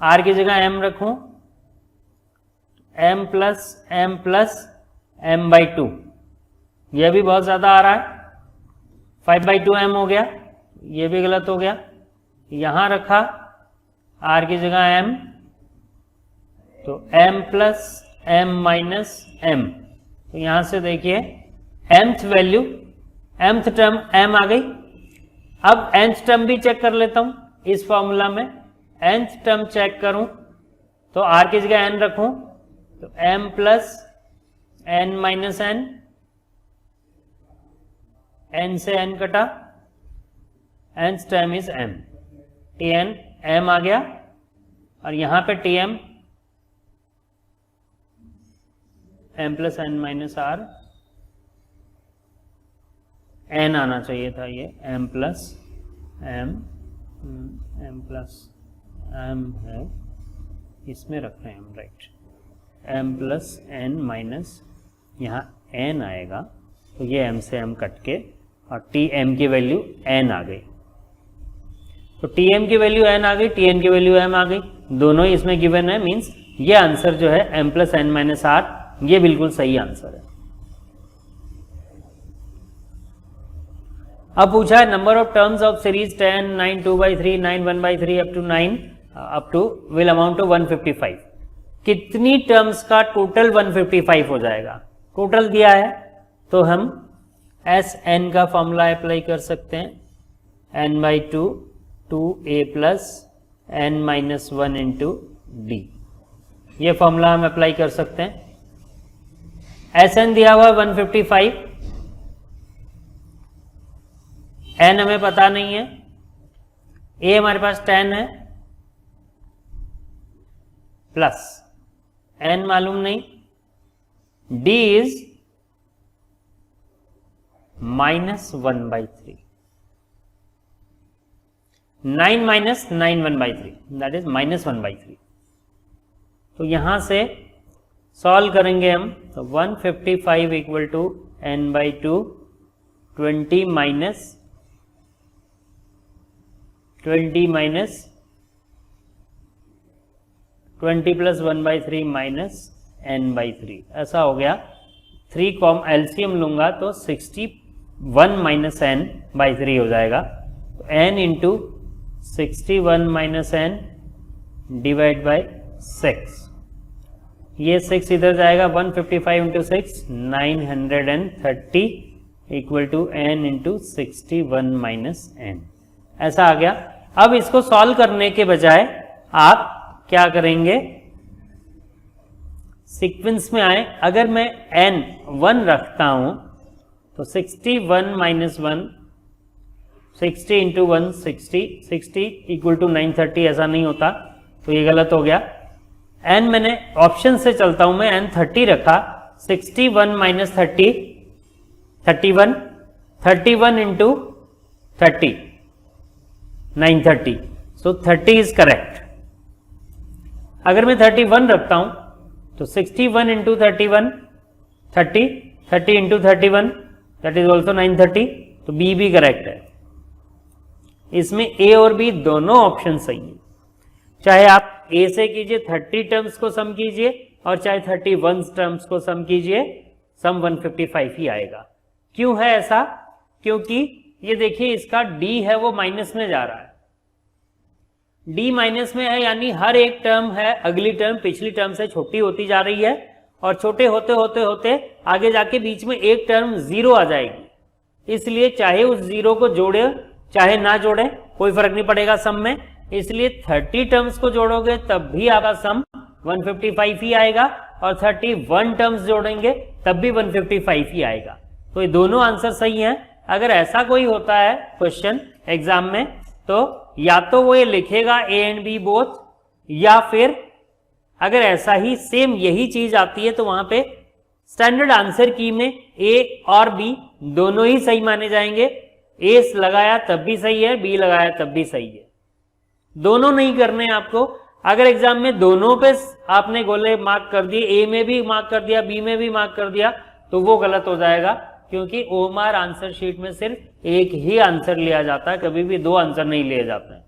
r की जगह m रखूं m प्लस m बाई 2, यह भी बहुत ज्यादा आ रहा है, 5/2m हो गया, ये भी गलत हो गया। यहां रखा r की जगह m, तो m plus m minus m, तो यहां से देखिए mth value, mth term m आ गई। अब nth टर्म भी चेक कर लेता हूं इस फॉर्मूला में, nth टर्म चेक करूं तो r की जगह n रखूं तो m plus n minus n, n से n कटा, nth term is m, tn m आ गया, और यहां पे tm m plus n minus r, n आना चाहिए था, ये m प्लस m है, इसमें रख रहे हैं हम, right, m plus n minus यहाँ n आएगा, तो ये m से m कट के और tm की वैल्यू n आ गई, तो tm की वैल्यू n आ गई, tn की वैल्यू m आ गई, दोनों ही इसमें गिवन है, मीन्स ये आंसर जो है m plus n minus r, ये बिल्कुल सही आंसर है। अब पूछा है number of terms of series 10, 9, 2/3, 9, 1/3 up to 9 up to will amount to 155, कितनी टर्म्स का टोटल 155 हो जाएगा। टोटल दिया है तो हम एस एन का फॉर्मूला अप्लाई कर सकते हैं, n/2 2a plus n minus 1 into D, ये फॉर्मूला हम अप्लाई कर सकते हैं। एस एन दिया हुआ 155, n हमें पता नहीं है, a हमारे पास 10 है, प्लस n मालूम नहीं, d is minus 1/3, 9 minus 9 1/3, that is minus 1/3। तो यहां से सॉल्व करेंगे हम, तो 155 equal to n/2 20 minus 20 plus 1/3 minus n/3, ऐसा हो गया। 3 कॉम एलसीएम लूंगा तो 61 माइनस n/3 हो जाएगा, तो n into 61 minus n divide by 6, ये 6 इधर जाएगा, 155 into 6 930 equal to n into 61 minus n, ऐसा आ गया। अब इसको सॉल्व करने के बजाय आप क्या करेंगे, सीक्वेंस में आए, अगर मैं n 1 रखता हूं तो 61 माइनस 1, 60 इंटू 1 60 इक्वल टू 930, ऐसा नहीं होता, तो ये गलत हो गया। n मैंने ऑप्शन से चलता हूं, मैं n 30 रखा, 61 minus 30 31, 31 into 30 930, so 30 is correct. अगर मैं 31 रखता हूं तो 61 into 31 30, 30 into 31 that is also 930, तो बी भी करेक्ट है। इसमें ए और बी दोनों ऑप्शन सही है, चाहे आप ए से कीजिए 30 टर्म्स को सम कीजिए और चाहे 31 टर्म्स को सम कीजिए, सम 155 ही आएगा। क्यों है ऐसा, क्योंकि ये देखिए इसका डी है वो माइनस में जा रहा है, डी माइनस में है, यानी हर एक टर्म है अगली टर्म पिछली टर्म से छोटी होती जा रही है, और छोटे होते होते होते आगे जाके बीच में एक टर्म जीरो आ जाएगी। इसलिए चाहे उस जीरो को जोड़े चाहे ना जोड़े कोई फर्क नहीं पड़ेगा सम में, इसलिए 30 टर्म्स को जोड़ोगे तब भी आपका सम 155 ही आएगा, और 31 टर्म्स जोड़ेंगे तब भी 155 ही आएगा। तो ये दोनों आंसर सही हैं। अगर ऐसा कोई होता है क्वेश्चन एग्जाम में, तो या तो वो ये लिखेगा ए एंड बी बोथ, या फिर अगर ऐसा ही सेम यही चीज आती है तो वहां पे स्टैंडर्ड आंसर की में ए और बी दोनों ही सही माने जाएंगे। ए लगाया तब भी सही है, बी लगाया तब भी सही है, दोनों नहीं करने आपको। अगर एग्जाम में दोनों पे आपने गोले मार्क कर दिए, ए में भी मार्क कर दिया, बी में भी मार्क कर दिया, तो वो गलत हो जाएगा, क्योंकि ओएमआर आंसर शीट में सिर्फ एक ही आंसर लिया जाता है, कभी भी दो आंसर नहीं लिए जाते हैं।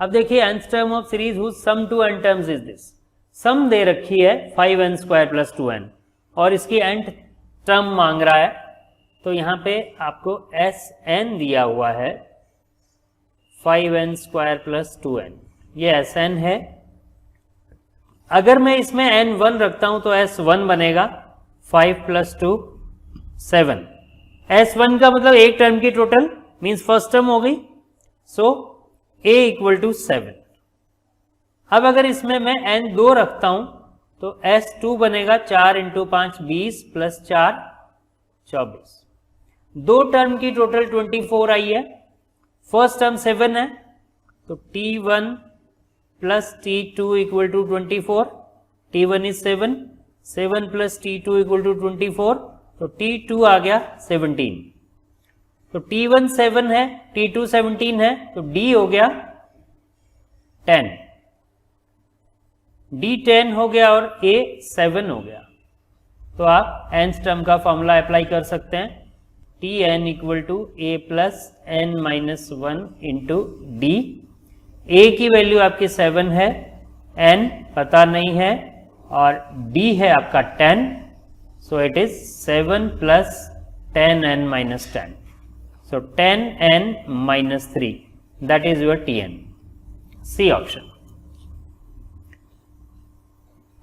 अब देखिए nth term of series whose sum to n terms is this. Sum दे रखी है 5n स्क्वायर प्लस 2n, और इसकी nth टर्म मांग रहा है, तो यहां पे आपको Sn दिया हुआ है 5n स्क्वायर प्लस 2n, ये Sn है। अगर मैं इसमें n1 रखता हूं तो S1 बनेगा 5 प्लस 2 7। S1 का मतलब एक टर्म की टोटल मीन्स फर्स्ट टर्म हो गई, सो a इक्वल टू 7। अब अगर इसमें मैं n2 रखता हूं तो S2 बनेगा 4 इंटू 5 20 प्लस 4 24। दो टर्म की टोटल 24 आई है, फर्स्ट टर्म 7 है, तो T1 plus T2 equal to 24, T1 is 7, 7 plus T2 equal to 24, तो T2 आ गया 17। तो T1 7 है, T2 17 है, तो D हो गया 10, D 10 हो गया और A 7 हो गया। तो आप nth टर्म का फॉर्मूला अप्लाई कर सकते हैं, Tn equal to A plus n minus 1 into D. A की वैल्यू आपकी 7 है, n पता नहीं है, और D है आपका 10, so it is 7 plus 10n minus 10, so 10n minus 3, that is your Tn, C option.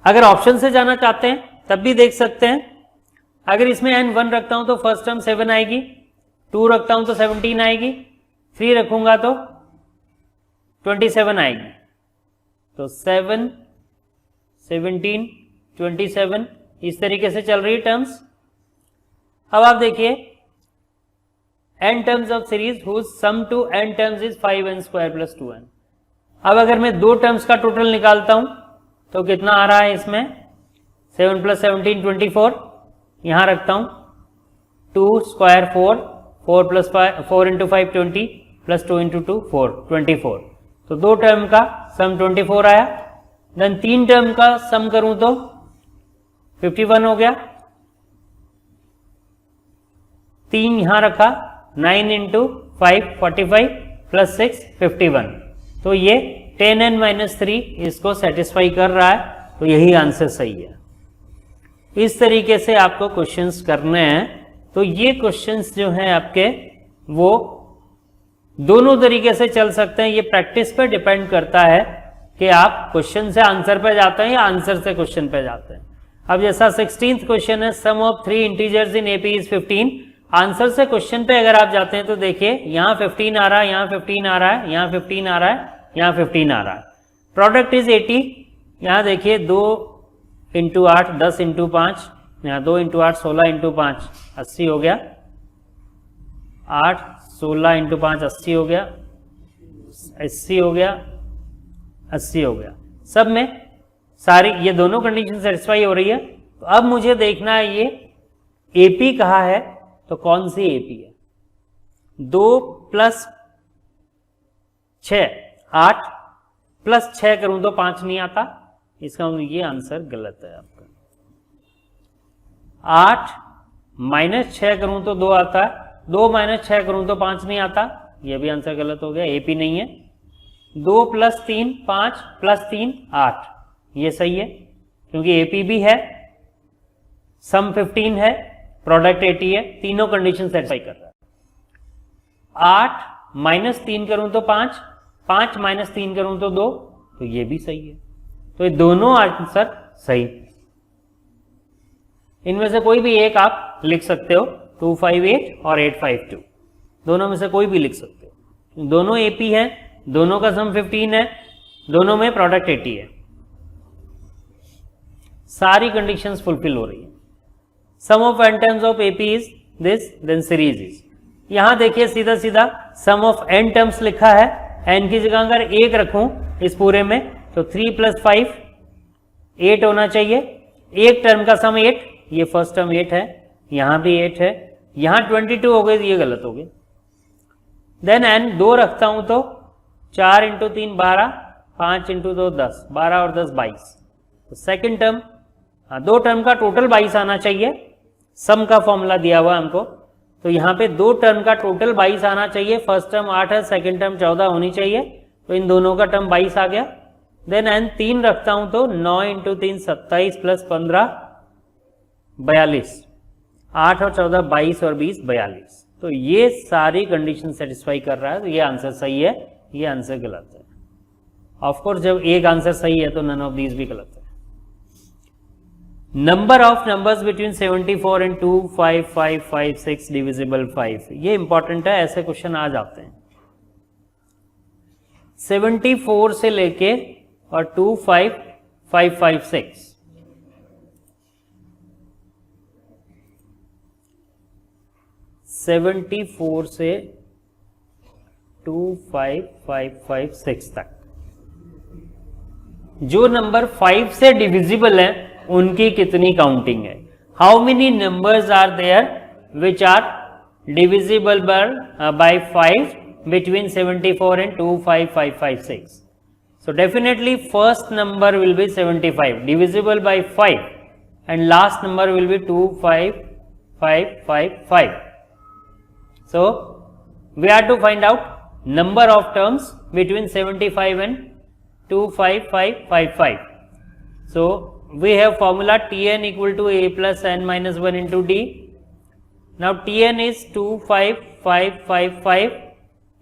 अगर ऑप्शन से जाना चाहते हैं तब भी देख सकते हैं। अगर इसमें n1 रखता हूं तो फर्स्ट टर्म 7 आएगी, 2 रखता हूं तो 17 आएगी, 3 रखूंगा तो 27 आएगी, तो 7 17 27 इस तरीके से चल रही है टर्म्स। अब आप देखिए n terms of series whose sum to n terms is 5n square plus 2n। अब अगर मैं दो टर्म्स का टोटल निकालता हूं तो कितना आ रहा है इसमें, 7 प्लस 17 24, यहां रखता हूं 2 square 4, 4 plus 4 into 5 20 plus 2 into 2 4 24, तो दो टर्म का सम 24 आया। देन तीन टर्म का सम करूं तो 51 हो गया, 3 यहां रखा, 9 इंटू 5 45 प्लस 6 51, तो ये 10n माइनस 3 इसको सेटिस्फाई कर रहा है, तो यही आंसर सही है। इस तरीके से आपको क्वेश्चंस करने हैं। तो ये क्वेश्चंस जो हैं आपके वो दोनों तरीके से चल सकते हैं, ये प्रैक्टिस पे डिपेंड करता है कि आप क्वेश्चन से आंसर पे जाते हैं या आंसर से क्वेश्चन पे जाते हैं। अब जैसा 16th क्वेश्चन है, sum of 3 integers in AP is 15, answer से क्वेश्चन पे अगर आप जाते हैं तो देखिए यहाँ 15 आ रहा है, यहाँ 15 आ रहा है, यहाँ 15 आ रहा है, यहाँ 15 आ रहा है, प्रोडक्ट इज 80, यहाँ देखिए 2 इंटू 8 10 इंटू 5, यहाँ 2 इंटू 8 16 इंटू 5 80 हो गया, 8 16 इंटू 5 80 हो गया, 80 हो गया, 80 हो गया, सब में सारी ये दोनों कंडीशन सेटिस्फाई हो रही है। तो अब मुझे देखना है ये एपी कहाँ है, तो कौन सी एपी है। 2 प्लस 6 8 प्लस 6 करूं तो 5 नहीं आता, इसका मतलब ये आंसर गलत है आपका। 8 माइनस 6 करूं तो 2 आता है, 2 माइनस 6 करूं तो 5 नहीं आता, ये भी आंसर गलत हो गया, एपी नहीं है। 2 प्लस 3 5 प्लस 3 8, ये सही है क्योंकि एपी भी है, सम 15 है, प्रोडक्ट 80 है, तीनों कंडीशन सेटिस्फाई कर रहा है। 8 -3 करूं तो 5, 5 -3 करूं तो 2, तो ये भी सही है। तो ये दोनों आंसर सही। इनमें से कोई भी एक आप लिख सकते हो, 258 और 852, दोनों में से कोई भी लिख सकते हो। दोनों एपी हैं, दोनों का सम 15 है, दोनों में प्रोडक्ट 80 है। सारी कंडीशंस फुलफिल हो रही है। Sum of n terms of AP is this, then series is. यहां देखिए सीधा सीधा सम ऑफ n टर्म्स लिखा है, n की जगह अगर 1 रखूं इस पूरे में तो 3 + 5 8 होना चाहिए। एक टर्म का सम 8, ये फर्स्ट टर्म 8 है, यहां भी 8 है, यहां 22 हो गए, ये गलत हो गए। देन n 2 रखता हूं तो 4 × 3 12, 5 × 2 10, 12 और 10 22। तो सेकेंड टर्म, हाँ 2 टर्म का टोटल 22 आना चाहिए, सम का फॉर्मूला दिया हुआ हमको। तो यहाँ पे 2 टर्म का टोटल 22 आना चाहिए। फर्स्ट टर्म 8 है, सेकेंड टर्म 14 होनी चाहिए, तो इन दोनों का टर्म 22 आ गया। देन n 3 रखता हूं तो 9 × 3 27 + 15 42, 8 और 14 22 और 20 42। तो ये सारी कंडीशन सेटिस्फाई कर रहा है, तो ये आंसर सही है, ये आंसर गलत है। ऑफ कोर्स जब एक आंसर सही है तो नन ऑफ दीज भी गलत है। Number of numbers between 74 and 2 5 5 5 6 divisible 5, ये इंपॉर्टेंट है, ऐसे क्वेश्चन आ जाते हैं। 74 से लेके और 2 5 5 5 6, सेवेंटी 4 से 2 5 5 5 6 तक जो नंबर 5 से डिविजिबल है उनकी कितनी काउंटिंग है? How many numbers are there which are divisible by 5 between 74 and 2 5 5 5 6? So definitely first number will be 75 divisible by 5 and last number will be 2 5 5 5 5. So we have to find out number of terms between 75 and 2 5 5 5 5. So we have formula Tn equal to a plus n minus 1 into d. Now Tn is 2 5 5 5 5,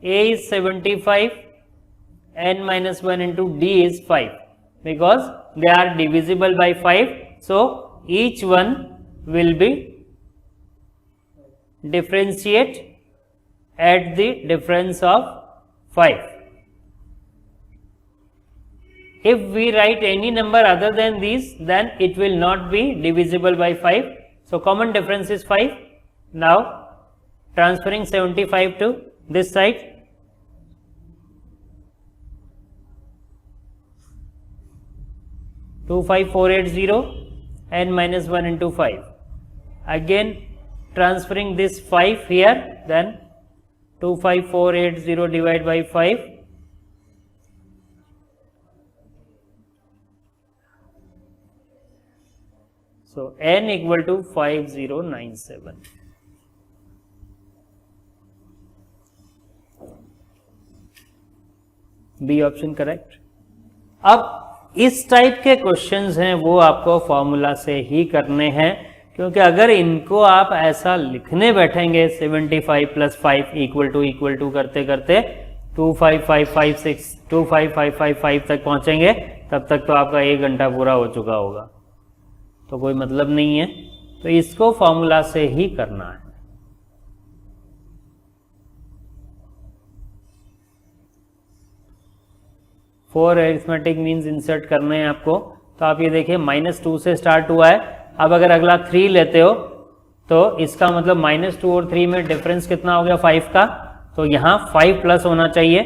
a is 75, n minus 1 into d is 5, because they are divisible by 5. So each one will be differentiate at the difference of 5. If we write any number other than these, then it will not be divisible by 5. So common difference is 5. Now transferring 75 to this side, two 5 4 8 0, n minus 1 into 5. Again transferring this 5 here, then 2 5 4 8 0 divided by 5. So n equal to 5097. B option correct. अब इस type के questions हैं वो आपको formula से ही करने हैं, क्योंकि अगर इनको आप ऐसा लिखने बैठेंगे 75 + 5 इक्वल टू करते करते 2 5 5 5 6 2 5 5 5 5 तक पहुंचेंगे, तब तक तो आपका 1 घंटा पूरा हो चुका होगा, तो कोई मतलब नहीं है। तो इसको फॉर्मूला से ही करना है। फोर अरिथमेटिक मीन्स इंसर्ट करने हैं आपको। तो आप ये देखिए -2 से स्टार्ट हुआ है, अब अगर अगला 3 लेते हो तो इसका मतलब -2 और 3 में डिफरेंस कितना हो गया 5 का, तो यहाँ 5 प्लस होना चाहिए,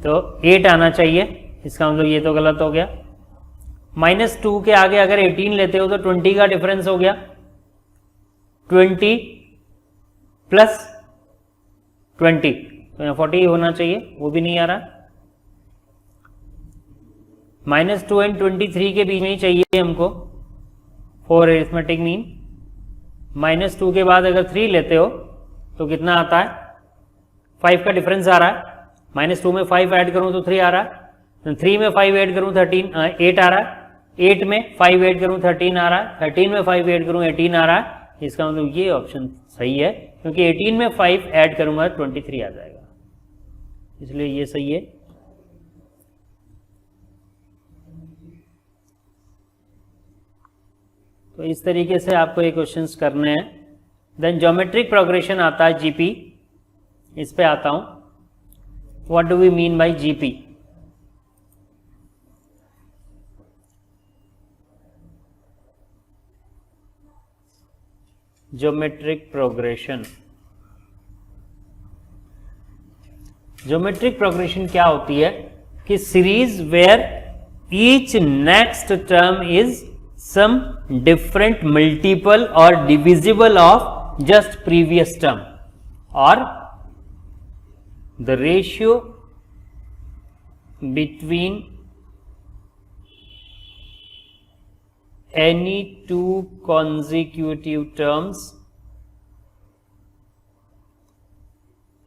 तो 8 आना चाहिए, इसका मतलब ये तो गलत हो गया। -2 के आगे अगर 18 लेते हो तो 20 का डिफरेंस हो गया, 20 + 20, तो यहाँ 40 होना चाहिए, वो भी नहीं आ रहा। -2 और 23 के बीच में ही चाहिए हमको फोर अरिथमेटिक मीन। -2 के बाद अगर 3 लेते हो तो कितना आता है, 5 का डिफरेंस आ रहा है। -2 में 5 ऐड करूं तो 3 आ रहा है, 3 में 5 ऐड करूं 8 आ रहा है, 8 में 5 ऐड करूं 13 आ रहा है, 13 में 5 ऐड करूं 18 आ रहा है। इसका मतलब ये ऑप्शन सही है, क्योंकि 18 में 5 ऐड करूंगा 23 आ जाएगा। इसलिए ये सही है। तो इस तरीके से आपको ये क्वेश्चंस करने हैं। देन ज्योमेट्रिक प्रोग्रेशन आता है जीपी, इस पे आता हूं। What do we mean by GP? Geometric progression. Geometric progression क्या होती है कि series where each next term is some different multiple और divisible of just previous term, और the ratio between any two consecutive terms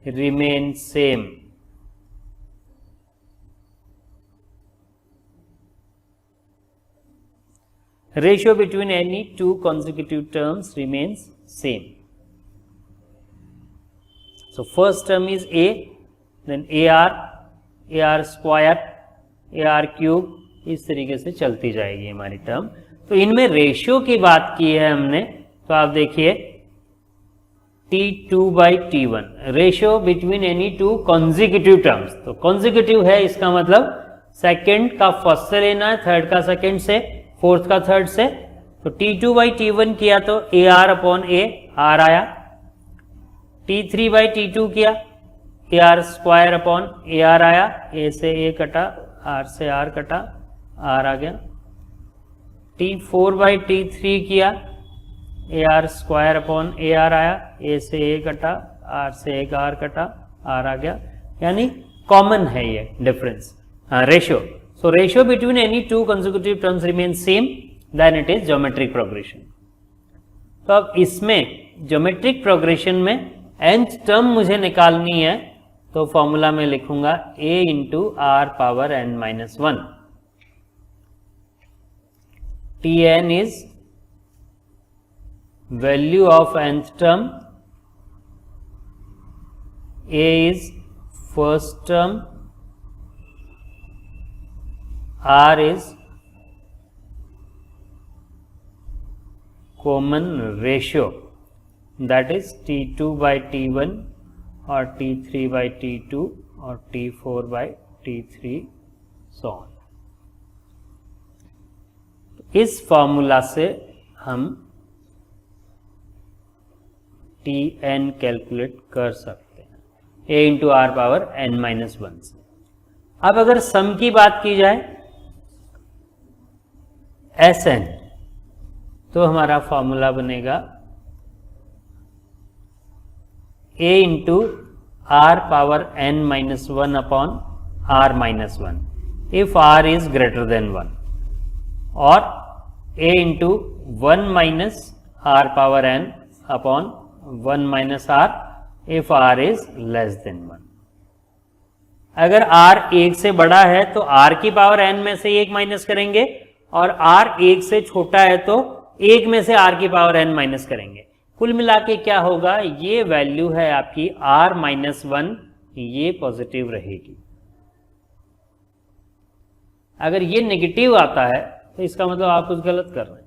remain same. Ratio between any two consecutive terms remains same. So first term is a, then ar square, ar cube, इस तरीके से चलती जाएगी हमारी term. तो इनमें ratio की बात की है हमने, तो आप देखिए T2/T1 ratio between any two consecutive terms. तो कॉन्जिक्यूटिव है, इसका मतलब सेकंड का फर्स्ट से लेना है, थर्ड का सेकंड से, फोर्थ का थर्ड से। तो T2/T1 किया तो AR/A आर आया। T3/T2 किया AR² आया, A से A कटा, R से R कटा, R आ गया। T4/T3 किया AR² आया, A से A कटा, R से एक R कटा, R आ गया। यानी कॉमन है ये difference, ratio. So ratio between any two consecutive terms remain same, then it is geometric progression. तो अब इसमें ज्योमेट्रिक प्रोग्रेशन में nth टर्म मुझे निकालनी है, तो फॉर्मूला में लिखूंगा a × r⁻n−1। Tn is value of nth term, a is first term, r is common ratio, that is T2/T1 or T3/T2 or T4/T3 so on। इस फॉर्मूला से हम Tn कैलकुलेट कर सकते हैं a × r⁻n−1 से। अब अगर सम की बात की जाए Sn, तो हमारा फॉर्मूला बनेगा a × r⁻n−1 upon r−1 if r is greater than 1, और a × 1 - r⁻n upon 1 - r if r is less than 1। अगर r 1 से बड़ा है तो r की पावर n में से 1 माइनस करेंगे, और r 1 से छोटा है तो 1 में से r की पावर n माइनस करेंगे। कुल मिला के क्या होगा, ये वैल्यू है आपकी r-1, ये पॉजिटिव रहेगी। अगर ये नेगेटिव आता है तो इसका मतलब आप कुछ गलत कर रहे हैं।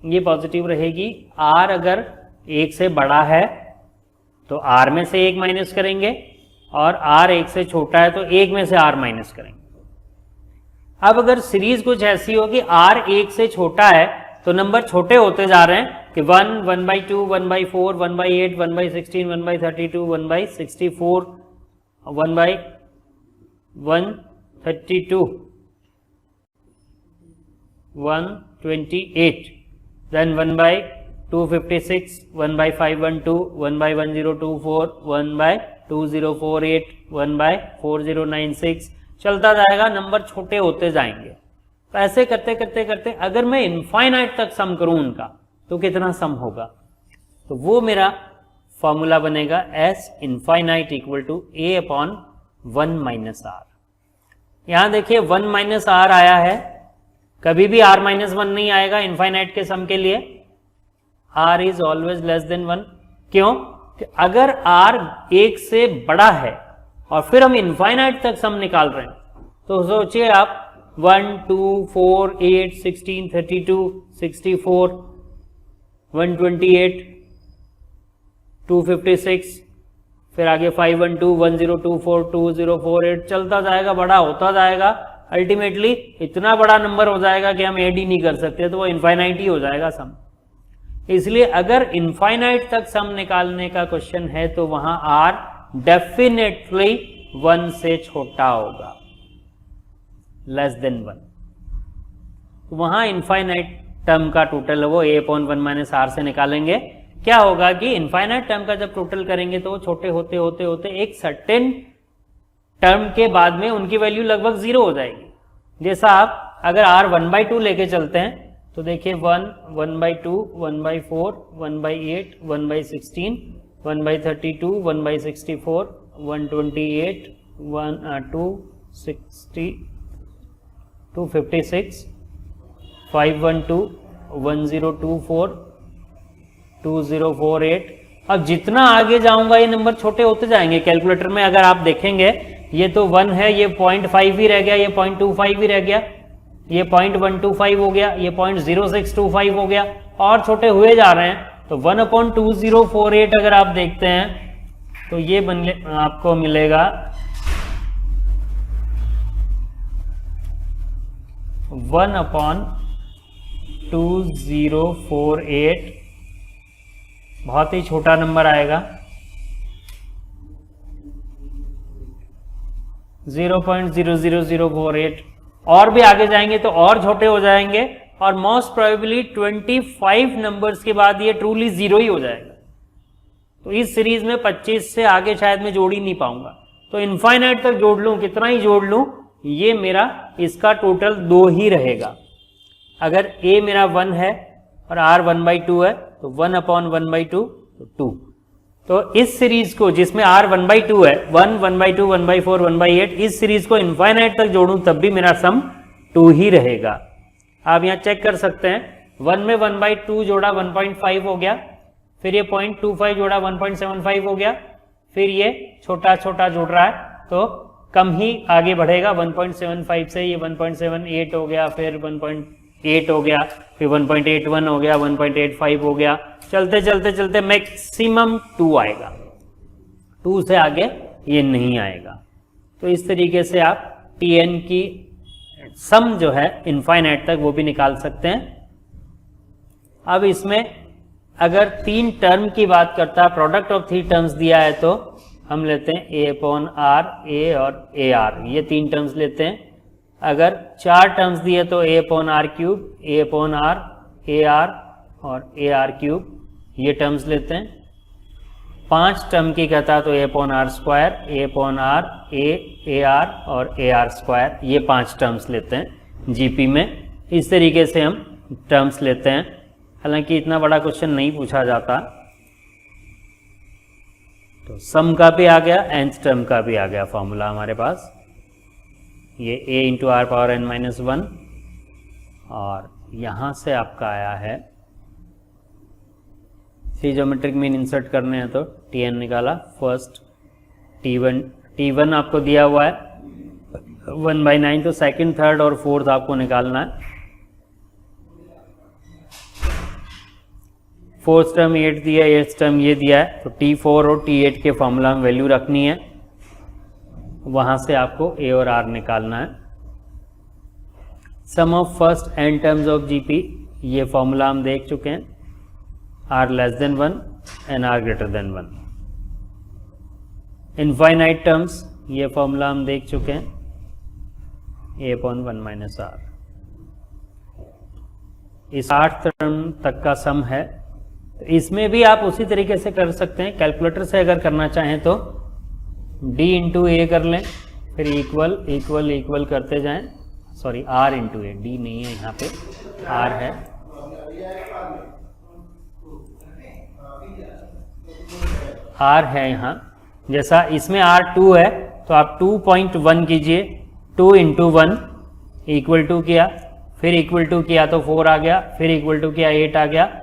ये पॉजिटिव रहेगी। r अगर 1 से बड़ा है तो r में से 1 माइनस करेंगे, और r 1 से छोटा है तो 1 में से r माइनस करेंगे। अब अगर सीरीज कुछ ऐसी हो कि r 1 से छोटा है तो नंबर छोटे होते जा रहे हैं कि 1, 1/2, 1/4, 1/8, 1/16, 1/32, 1/64, 1/132, 128, then 1/256, 1/512, 1/1024, 1/2048, 1/4096, चलता जाएगा, नंबर छोटे होते जाएंगे। तो ऐसे करते करते करते अगर मैं इनफाइनाइट तक सम करूं उनका, तो कितना सम होगा, तो वो मेरा फॉर्मूला बनेगा S infinite = a/1 - r। यहां देखिए 1 - r आया है, कभी भी r-1 नहीं आएगा इनफाइनाइट के सम के लिए। r is always less than 1। क्यों? कि अगर r 1 से बड़ा है और फिर हम इनफाइनाइट तक सम निकाल रहे हैं। तो सोचिए आप 1, 2, 4, 8, 16, 32, 64, 128, 256, फिर आगे 512, 1024, 2048 चलता जाएगा, बड़ा होता जाएगा। अल्टीमेटली इतना बड़ा नंबर हो जाएगा कि हम ऐड ही नहीं कर सकते, तो वो इनफाइनाइट ही हो जाएगा सम। इसलिए अगर इनफाइनाइट तक सम निकालने का क्वेश्चन है तो वहां आर डेफिनेटली 1 से छोटा होगा, लेस देन 1। तो वहां इनफाइनाइट टर्म का टोटल है वो a/1 माइनस आर से निकालेंगे। क्या होगा कि इनफाइनाइट टर्म का जब टोटल करेंगे तो वो छोटे होते होते होते एक सर्टेन टर्म के बाद में उनकी वैल्यू लगभग 0 हो जाएगी। जैसा आप अगर r 1/2 लेके चलते हैं तो देखिए 1, 1/2, 1/4, 1/8, 1/16, 1/32, 1/64, 128, 260, 256, 512, 1024, 2048। अब जितना आगे जाऊंगा ये नंबर छोटे होते जाएंगे। कैलकुलेटर में अगर आप देखेंगे ये तो 1 है, ये 0.5 ही रह गया, ये 0.25 ही रह गया, ये 0.125 हो गया, ये 0.0625 हो गया, और छोटे हुए जा रहे हैं। तो 1/2048 अगर आप देखते हैं तो ये आपको मिलेगा 1/2048, बहुत ही छोटा नंबर आएगा, 0.00048। और भी आगे जाएंगे तो और छोटे हो जाएंगे, और मोस्ट प्रोबेबली 25 नंबर्स के बाद ये ट्रूली 0 ही हो जाएगा। तो इस सीरीज में 25 से आगे शायद मैं जोड़ ही नहीं पाऊंगा। तो इनफाइनाइट तक जोड़ लूं, कितना ही जोड़ लूं, ये मेरा इसका टोटल 2 ही रहेगा। अगर a मेरा 1 है और r 1/2 है तो 1/1/2 तो 2। तो इस सीरीज को जिसमें r 1/2 है, 1, 1/2, 1/4, 1/8, इस सीरीज को इनफाइनाइट तक जोड़ूं तब भी मेरा सम 2 ही रहेगा। आप यहाँ चेक कर सकते हैं, 1 में 1/2 जोड़ा 1.5 हो गया, फिर ये 0.25 जोड़ा 1.75 हो गया, फिर ये छोटा छोटा जुड़ रहा है तो कम ही आगे बढ़ेगा। 1.75 से ये 1.78 हो गया, फिर 1.8 हो गया, फिर 1.81 हो गया, 1.85 हो गया, चलते चलते चलते मैक्सिमम 2 आएगा। 2 से आगे ये नहीं आएगा। तो इस तरीके से आप tn की सम जो है इनफाइनाइट तक वो भी निकाल सकते हैं। अब इसमें अगर 3 टर्म की बात करता है, प्रोडक्ट ऑफ 3 टर्म्स दिया है तो हम लेते हैं a/r, a और ar, ये 3 टर्म्स लेते हैं। अगर 4 टर्म्स दिए तो a/r3, a/r, ar और ar3, ये टर्म्स लेते हैं। 5 टर्म की कहता है तो a/r², a/r, ar और ar², ये 5 टर्म्स लेते हैं जीपी में। इस तरीके से हम टर्म्स लेते हैं। हालांकि इतना बड़ा क्वेश्चन नहीं पूछा जाता। तो सम का भी आ गया, nth टर्म का भी आ गया फॉर्मूला हमारे पास। ये a × r⁻n-1, और यहाँ से आपका आया है ज्योमेट्रिक मीन इंसर्ट करने हैं तो tn निकाला। फर्स्ट t1 आपको दिया हुआ है 1/9, तो सेकंड, थर्ड और फोर्थ आपको निकालना है। फोर्थ टर्म 8 दिया, 8th टर्म ये दिया है, तो t4 और t8 के फॉर्मूला में वैल्यू रखनी है, वहां से आपको a और r निकालना है। Sum of first n terms of GP, ये फॉर्मूला हम देख चुके हैं, r less than 1 and r greater than 1। Infinite terms, ये फॉर्मूला हम देख चुके हैं, a/1 - r। इस 8 टर्म तक का सम है। इसमें भी आप उसी तरीके से कर सकते हैं। कैलकुलेटर से अगर करना चाहें तो d × a कर लें, फिर इक्वल इक्वल इक्वल करते जाएं। सॉरी, r × a, d नहीं है यहाँ पे, r है। r है यहाँ, जैसा इसमें r2 है तो आप 2.1 कीजिए, 2 × 1 इक्वल टू किया, फिर इक्वल टू किया तो 4 आ गया, फिर इक्वल टू किया 8 आ गया,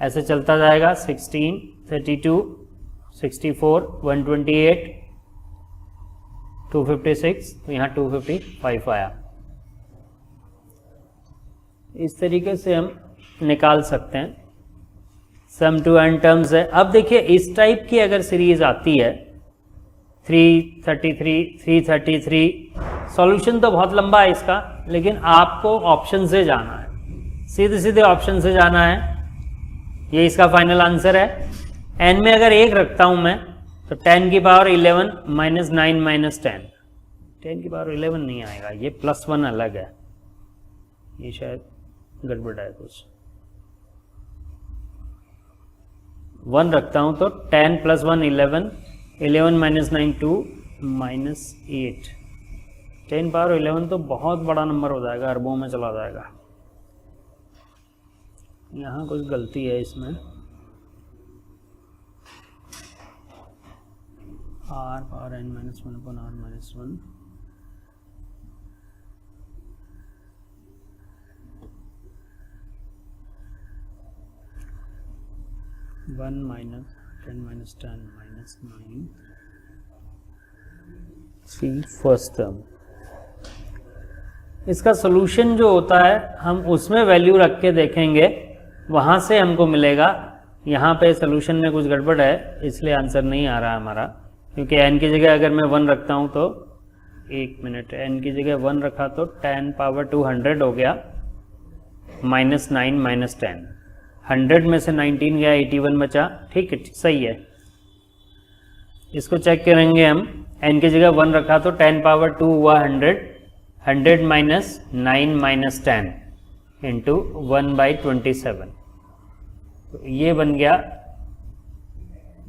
ऐसे चलता जाएगा। 16, 32, 64, 128, 256, तो यहाँ 255 आया। इस तरीके से हम निकाल सकते हैं। सम टू एन टर्म्स है। अब देखिए इस टाइप की अगर सीरीज आती है 333, 333, सॉल्यूशन तो बहुत लंबा है इसका, लेकिन आपको ऑप्शन से जाना है, सीधे सीधे ऑप्शन से जाना है। ये इसका फाइनल आंसर है। एन में अगर 1 रखता हूं मैं तो 10 की पावर 11 माइनस 9 माइनस 10, 10 की पावर 11 नहीं आएगा, ये +1 अलग है, ये शायद गड़बड़ है कुछ। 1 रखता हूं तो 10 + 1 11, 11 माइनस 9 2 माइनस 8, 10 पावर 11 तो बहुत बड़ा नंबर हो जाएगा, अरबों में चला जाएगा। यहाँ कुछ गलती है इसमें, r power n minus 1 upon r minus 1, one minus 10 minus 10 minus 9 सी फर्स्ट टर्म। इसका सोल्यूशन जो होता है हम उसमें वैल्यू रख के देखेंगे, वहाँ से हमको मिलेगा। यहाँ पे सोल्यूशन में कुछ गड़बड़ है इसलिए आंसर नहीं आ रहा है हमारा, क्योंकि n की जगह अगर मैं 1 रखता हूँ तो 1 मिनट, n की जगह 1 रखा तो 10 पावर 200 हो गया, माइनस 9 माइनस 10, 100 में से 19 गया, 81 बचा। ठीक है, सही है। इसको चेक करेंगे हम, n की जगह 1 रखा तो 10 पावर 2 हुआ 100, 100 माइनस 9 माइनस 10 इंटू 1/27, तो ये बन गया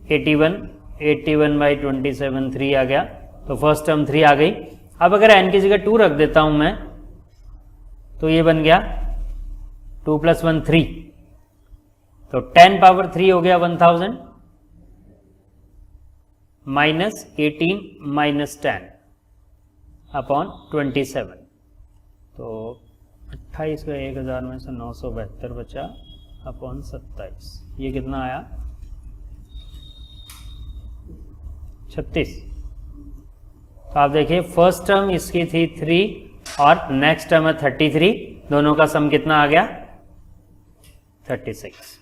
81, 81/27 3 आ गया, तो फर्स्ट टर्म 3 आ गई। अब अगर n की जगह 2 रख देता हूं मैं तो ये बन गया 2 + 1 3, तो 10 पावर 3 हो गया 1000 माइनस 18 माइनस 10 अपॉन 27, तो 28 का 1000 में से 972 बचा अपॉन 27, ये कितना आया 36। तो आप देखिए फर्स्ट टर्म इसकी थी 3 और नेक्स्ट टर्म है 33, दोनों का सम कितना आ गया 36।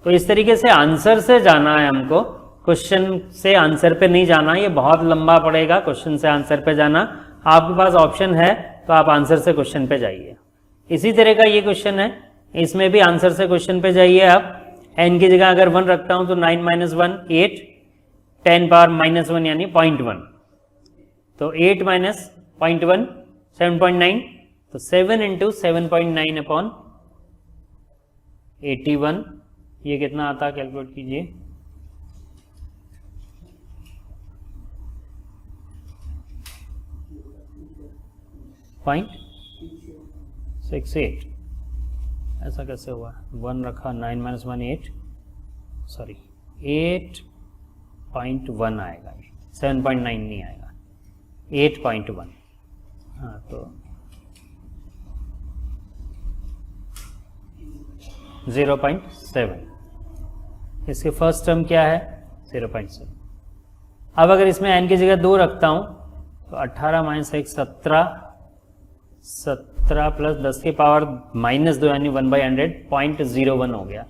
तो इस तरीके से आंसर से जाना है हमको, क्वेश्चन से आंसर पे नहीं जाना, ये बहुत लंबा पड़ेगा क्वेश्चन से आंसर पे जाना। आपके पास ऑप्शन है तो आप आंसर से क्वेश्चन पे जाइए। इसी तरह का ये क्वेश्चन है, इसमें भी आंसर से क्वेश्चन पे जाइए आप। n की जगह अगर 1 रखता हूं तो 9 माइनस 1 8, 10 पावर माइनस 1 यानी 0.1, तो 8 माइनस 0.1 7.9, तो 7 इंटू 7.9 अपॉन 81, ये कितना आता कैलकुलेट कीजिए, .68। ऐसा कैसे हुआ, 1 रखा, 9 माइनस 1 8, सॉरी 8.1 आएगा, 7.9 नहीं आएगा, 8.1। हाँ तो 0.7, इसके फर्स्ट टर्म क्या है 0.7। अब अगर इसमें n की जगह 2 रखता हूं तो 18 माइनस 1 17, 17 प्लस 10 की पावर माइनस 2 यानी 1/100 0.01 हो गया,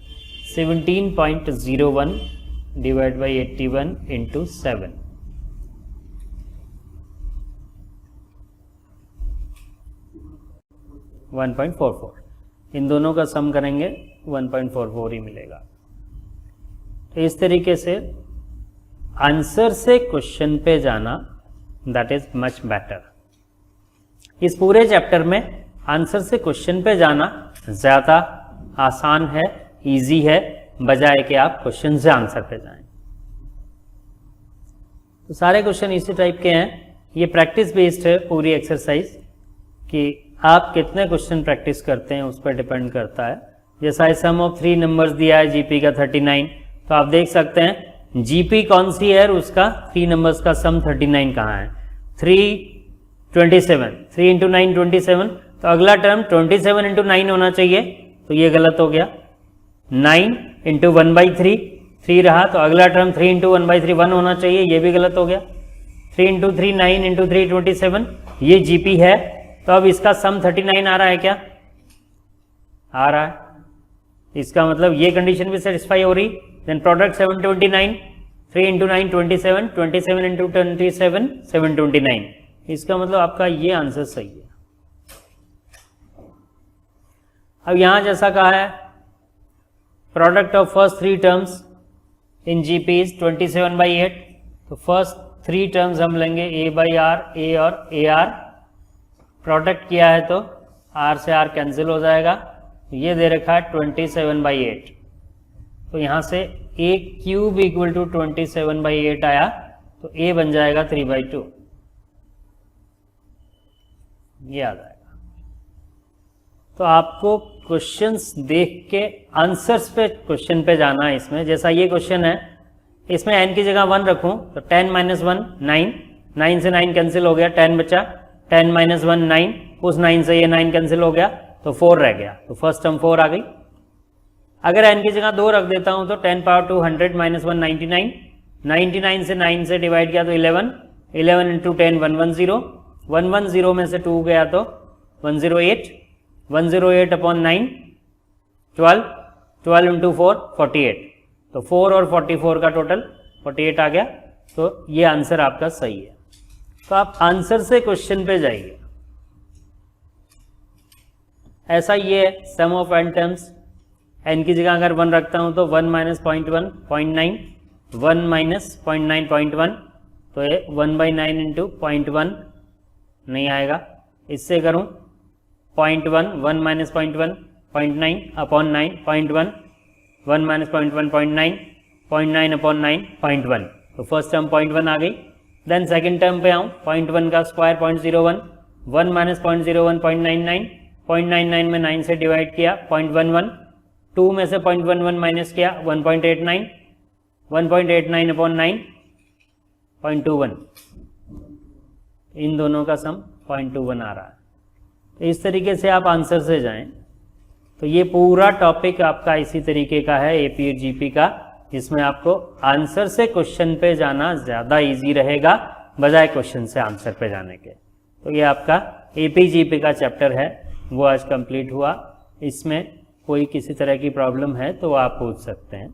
17.01 डिवाइड बाई 81 इंटू 7, .44। इन दोनों का सम करेंगे 1.44 ही मिलेगा। तो इस तरीके से आंसर से क्वेश्चन पे जाना दैट इज मच बेटर। इस पूरे चैप्टर में आंसर से क्वेश्चन पे जाना ज़्यादा आसान है, इजी है, बजाय कि आप क्वेश्चन से आंसर पे जाएं। तो सारे क्वेश्चन इसी टाइप के हैं। ये प्रैक्टिस बेस्ड है पूरी एक्सरसाइज, कि आप कितने क्वेश्चन प्रैक्टिस करते हैं उस पर डिपेंड करता है। जैसा सम ऑफ 3 नंबर्स दिया है जीपी का 39, तो आप देख सकते हैं जीपी कौन सी है और उसका 3 नंबर्स का सम 39 कहाँ है, 327, 3 इंटू 9 27, तो अगला टर्म 27 इंटू 9 होना चाहिए, तो ये गलत हो गया। 9 इंटू 1/3 3 रहा, तो अगला टर्म 3 इंटू 1/3 1 होना चाहिए, ये भी गलत हो गया। 3 इंटू 3 9 इंटू 3 27, ये जीपी है। तो अब इसका सम 39 आ रहा है क्या? आ रहा है। इसका मतलब ये कंडीशन भी सेटिस्फाई हो रही। Then product 729, 3 into 9 27, 27 into 27 729। इसका मतलब आपका ये आंसर सही है। अब यहां जैसा कहा है product of first 3 terms in GP is 27/8, तो फर्स्ट 3 टर्म्स हम लेंगे ए बाई आर, ए और ए आर। प्रोडक्ट किया है तो आर से आर कैंसिल हो जाएगा। ये दे रखा है 27/8, तो यहाँ से ए क्यूब इक्वल टू 27/8 आया, तो ए बन जाएगा 3/2, ये आ जाएगा। तो आपको क्वेश्चंस देख के आंसर्स पे क्वेश्चन पे जाना है। इसमें जैसा ये क्वेश्चन है, इसमें n की जगह 1 रखूं तो 10 - 1 9, 9 से 9 कैंसिल हो गया, 10 बचा, 10 - 1 9, उस 9 से ये 9 कैंसिल हो गया तो 4 रह गया, तो फर्स्ट टर्म 4 आ गई। अगर n की जगह 2 रख देता हूं तो 10 पावर 2 100 - 1 99, 99 से 9 से डिवाइड किया तो 11, 11 इंटू 10 110, 110 में से 2 गया तो 108, 108 अपॉन 9 12, 12 इंटू 4 48, तो 4 और 44 का टोटल 48 आ गया। तो ये आंसर आपका सही है। तो आप आंसर से क्वेश्चन पे जाइए। ऐसा ये है sum of n terms, n की जगह अगर 1 रखता हूं तो 1 - 0.1 0.9, 1 - 0.9 0.1, तो ये 1/9 इंटू 0.1 नहीं आएगा। इससे करूं 0.1 1 - 0.1 0.9 अपॉन 9 0.1, 1 - 0.1 0.9, 0.9 अपॉन 9 0.1, तो फर्स्ट टर्म 0.1 आ गई। देन सेकंड टर्म पे आऊँ, 0.1 का स्क्वायर 0.01, 1 - 0.01 0.99, 0.99 में 9 से डिवाइड किया 0.11, 2 में से 0.11 माइनस किया 1.89, 1.89 अपॉन 9 0.21, इन दोनों का सम 0.21 आ रहा है। तो इस तरीके से आप आंसर से जाएं। तो ये पूरा टॉपिक आपका इसी तरीके का है एपी और जीपी का, जिसमें आपको आंसर से क्वेश्चन पे जाना ज़्यादा इजी रहेगा बजाय क्वेश्चन से आंसर पे जाने के। तो ये आपका एपी जीपी का चैप्टर है, वो आज कंप्लीट हुआ। इसमें कोई किसी तरह की प्रॉब्लम है तो आप पूछ सकते हैं।